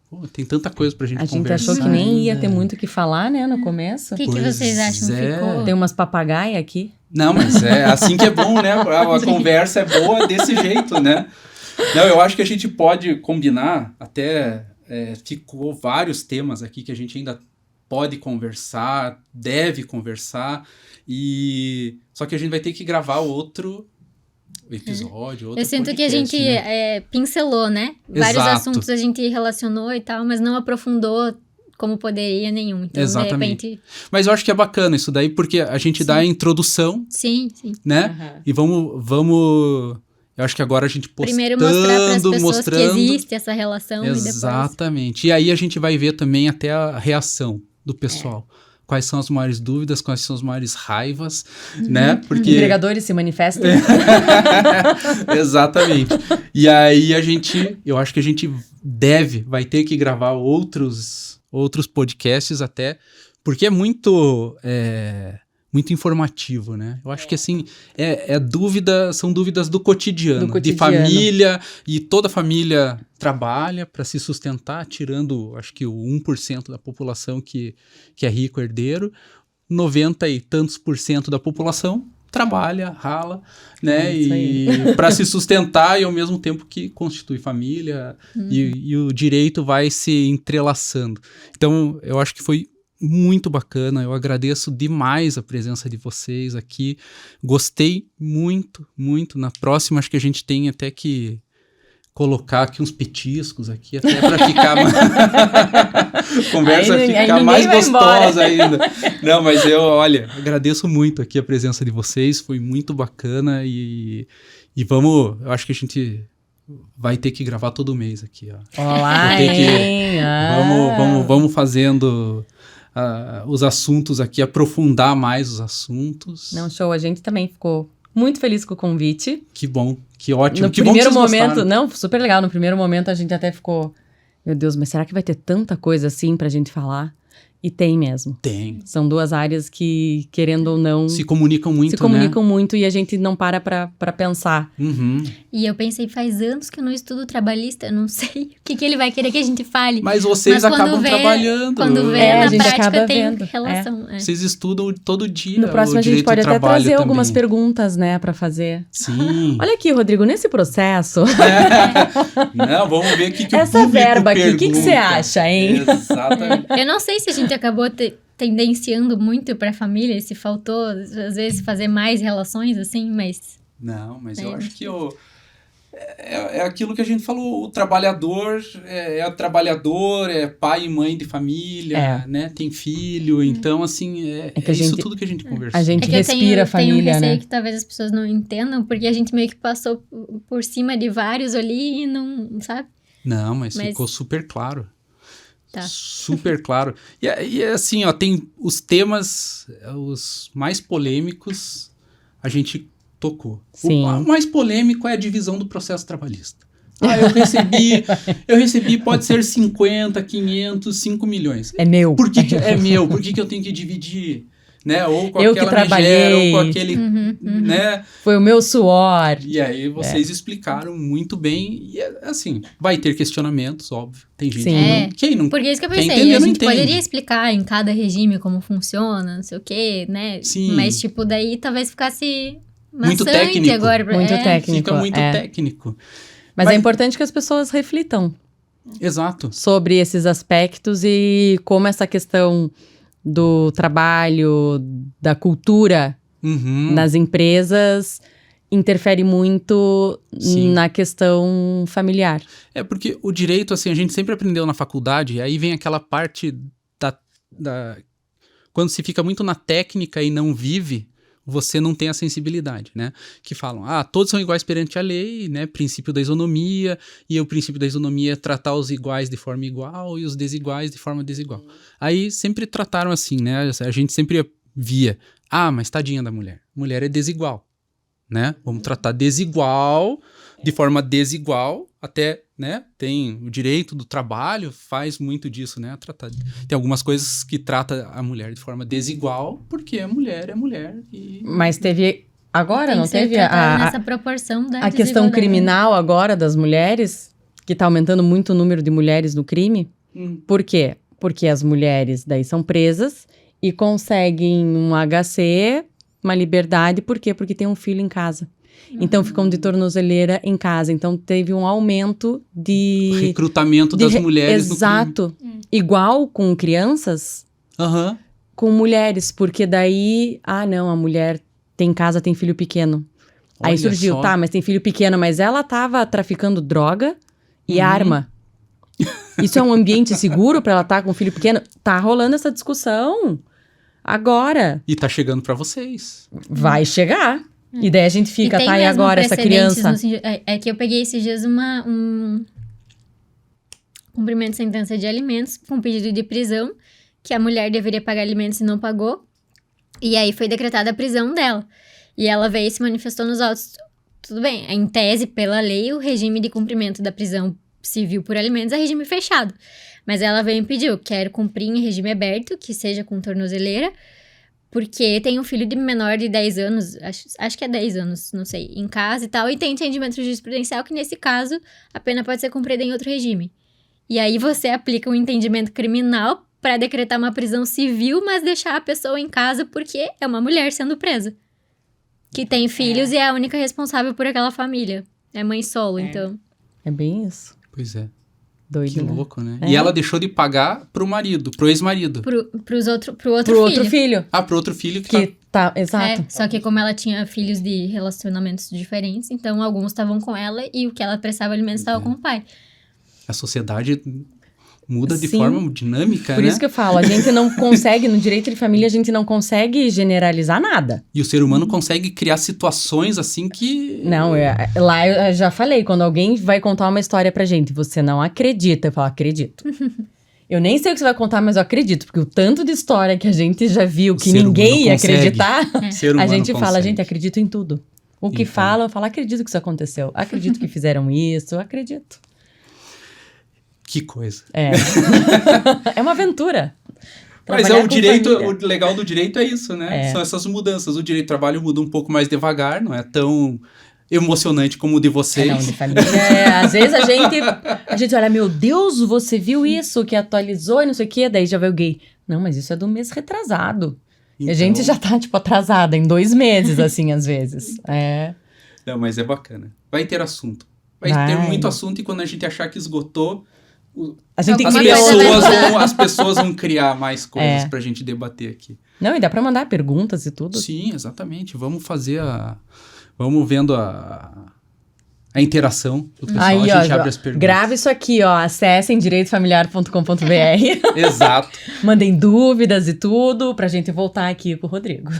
Pô, tem tanta coisa pra gente A gente conversar. achou que nem ia ter muito o que falar, né, no começo. O que Pois vocês acham que ficou? Tem umas papagaias aqui. Não, mas é assim que é bom, né? A conversa é boa desse jeito, né? Não, eu acho que a gente pode combinar, até ficou vários temas aqui que a gente ainda pode conversar, deve conversar, só que a gente vai ter que gravar outro episódio, outro Eu sinto podcast, que a gente né? Pincelou, né? Vários Exato. assuntos a gente relacionou e tal, mas não aprofundou como poderia nenhum. Então, Exatamente. de repente... Mas eu acho que é bacana isso daí, porque a gente dá a introdução, Sim. né? E vamos... Eu acho que agora a gente postando, Primeiro mostrar para as pessoas mostrando... que existe essa relação Exatamente. E aí a gente vai ver também até a reação do pessoal. Quais são as maiores dúvidas, quais são as maiores raivas, né? Porque... Empregadores se manifestam. Exatamente. E aí eu acho que a gente vai ter que gravar outros podcasts até, porque é muito informativo, né? Eu acho que assim, são dúvidas do cotidiano, de família, e toda família trabalha para se sustentar, tirando, acho que o 1% da população que é rico, herdeiro, 90 e tantos % da população trabalha, rala, né? E para se sustentar e ao mesmo tempo que constitui família, e o direito vai se entrelaçando. Então, eu acho que foi muito bacana, eu agradeço demais a presença de vocês aqui, gostei muito, muito. Na próxima acho que a gente tem até que colocar aqui uns petiscos aqui, até para ficar conversa ficar mais gostosa ainda. Não, mas eu, olha, agradeço muito aqui a presença de vocês, foi muito bacana e vamos, eu acho que a gente vai ter que gravar todo mês aqui, ó. Olá, vamos fazendo os assuntos aqui, aprofundar mais os assuntos. Não, show, a gente também ficou muito feliz com o convite. Que bom, que ótimo. No que primeiro bom que vocês momento, gostaram. não, super legal. No primeiro momento a gente até ficou, meu Deus, mas será que vai ter tanta coisa assim pra gente falar? E tem mesmo. Tem. São duas áreas que, querendo ou não... Se comunicam muito, Se comunicam muito e a gente não para pra pensar. Uhum. E eu pensei, faz anos que eu não estudo trabalhista, eu não sei o que ele vai querer que a gente fale. Mas vocês acabam trabalhando. Quando vê, a na gente prática acaba tem vendo. relação. Vocês estudam todo dia. No próximo o a gente direito pode do até trabalho trazer algumas também. perguntas, né, pra fazer. Sim. Olha aqui, Rodrigo, nesse processo... Não, vamos ver o que o Essa público verba aqui, o que pergunta. você acha, hein? Exatamente. Eu não sei se a gente acabou tendenciando muito pra família, se faltou, às vezes, fazer mais relações, assim, mas... Não, mas eu acho que é aquilo que a gente falou, o trabalhador é trabalhador, é pai e mãe de família, né? Tem filho, então, assim, é isso tudo que a gente conversou. A gente É que respira a família, tenho receio né? que talvez as pessoas não entendam, porque a gente meio que passou por cima de vários ali e não, sabe? Não, mas ficou super claro. Tá. Super claro. E assim, ó, tem os temas, os mais polêmicos, a gente tocou. Sim. O mais polêmico é a divisão do processo trabalhista. Eu recebi, pode ser 50, 500, 5 milhões. É meu. Por que é meu? Por que eu tenho que dividir? Né? Ou com Eu que aquela megera, trabalhei. ou com aquele, né? Foi o meu suor. E aí vocês explicaram muito bem. E assim, vai ter questionamentos, óbvio. Tem gente Sim. que não Porque isso que eu quer pensei, entender, a não gente entende. poderia explicar em cada regime como funciona, não sei o quê, né? Sim. Mas, tipo, daí talvez ficasse muito maçante técnico. agora. Muito técnico. Fica muito técnico. Mas é importante que as pessoas reflitam Exato. sobre esses aspectos e como essa questão do trabalho, da cultura nas empresas interfere muito na questão familiar. É porque o direito, assim, a gente sempre aprendeu na faculdade, aí vem aquela parte da... Quando se fica muito na técnica e não vive, você não tem a sensibilidade, né? Que falam, todos são iguais perante a lei, né? Princípio da isonomia, e o princípio da isonomia é tratar os iguais de forma igual e os desiguais de forma desigual. Aí sempre trataram assim, né? A gente sempre via, mas tadinha da mulher. Mulher é desigual, né? Vamos tratar desigual, de forma desigual, até, né? Tem o direito do trabalho, faz muito disso, né? Tem algumas coisas que trata a mulher de forma desigual, porque a mulher é mulher. Mas teve... Agora, não teve nessa proporção da a questão criminal agora das mulheres, que está aumentando muito o número de mulheres no crime? Por quê? Porque as mulheres daí são presas e conseguem um HC, uma liberdade, por quê? Porque tem um filho em casa. Então, ficam de tornozeleira em casa. Então, teve um aumento de... recrutamento das mulheres Exato. no crime. Igual com crianças, com mulheres. Porque daí, não, a mulher tem casa, tem filho pequeno. Olha aí surgiu, só. mas tem filho pequeno. Mas ela tava traficando droga e arma. Isso é um ambiente seguro pra ela estar com um filho pequeno? Tá rolando essa discussão agora. E tá chegando pra vocês. Vai chegar. E daí a gente fica, e agora essa criança? É que eu peguei esses dias um cumprimento de sentença de alimentos com pedido de prisão, que a mulher deveria pagar alimentos e não pagou. E aí foi decretada a prisão dela. E ela veio e se manifestou nos autos. Tudo bem, em tese, pela lei, o regime de cumprimento da prisão civil por alimentos é regime fechado. Mas ela veio e pediu, quero cumprir em regime aberto, que seja com tornozeleira, porque tem um filho de menor de 10 anos, acho que é 10 anos, não sei, em casa e tal, e tem entendimento jurisprudencial que, nesse caso, a pena pode ser cumprida em outro regime. E aí você aplica um entendimento criminal para decretar uma prisão civil, mas deixar a pessoa em casa porque é uma mulher sendo presa. Que tem filhos e é a única responsável por aquela família. É mãe solo, então. É bem isso. Pois é. Doido, Que né? louco, né? E ela deixou de pagar pro marido, pro ex-marido. Pro outro Pro filho. outro filho. Pro outro filho Que tá, exato. Só que como ela tinha filhos de relacionamentos diferentes, então alguns estavam com ela e o que ela prestava alimentos estava com o pai. A sociedade muda de Sim. forma dinâmica, Por né? isso que eu falo, a gente não consegue, no direito de família, a gente não consegue generalizar nada. E o ser humano consegue criar situações assim que... Não, lá eu já falei, quando alguém vai contar uma história pra gente, você não acredita, eu falo, acredito. Eu nem sei o que você vai contar, mas eu acredito, porque o tanto de história que a gente já viu que ser ninguém humano ia consegue. acreditar, Ser a humano gente fala, consegue. gente, acredito em tudo. O que Então. fala, eu falo, acredito que isso aconteceu. Acredito que fizeram isso, eu acredito. Que coisa. É. É uma aventura. Mas Trabalhar o com direito, família. o legal do direito é isso, né? São essas mudanças. O direito do trabalho muda um pouco mais devagar, não é tão emocionante como o de vocês. Não, de família, às vezes a gente olha, meu Deus, você viu isso que atualizou e não sei o quê, daí já veio o gay. Não, mas isso é do mês retrasado. E a gente já tá, atrasada em 2 meses, assim, às vezes. Não, mas é bacana. Vai ter assunto. Vai ter muito assunto e quando a gente achar que esgotou, A gente tem As que Alguma criar coisa vai pessoas, mudar. as pessoas vão criar mais coisas É. pra gente debater aqui. Não, e dá pra mandar perguntas e tudo. Sim, exatamente. Vamos fazer Vamos vendo a interação do pessoal. Aí, a gente ó, abre as perguntas. grave isso aqui, ó. Acessem direitofamiliar.com.br. Exato. Mandem dúvidas e tudo pra gente voltar aqui com o Rodrigo.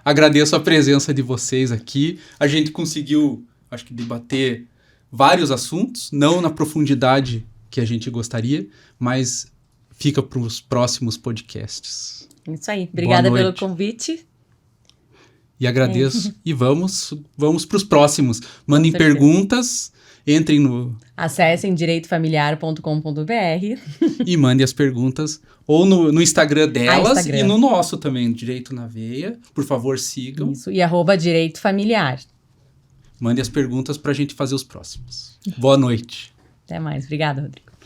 Agradeço a presença de vocês aqui. A gente conseguiu, acho que, debater vários assuntos, não na profundidade que a gente gostaria, mas fica para os próximos podcasts. Isso aí. Obrigada Boa pelo noite. convite. E agradeço. E vamos para os próximos. Mandem certeza. perguntas, entrem no Acessem direitofamiliar.com.br. e mandem as perguntas ou no Instagram delas Instagram. e no nosso também, Direito na Veia. Por favor, sigam. Isso. E @direitofamiliar. Mandem as perguntas para a gente fazer os próximos. Boa noite. Até mais. Obrigada, Rodrigo.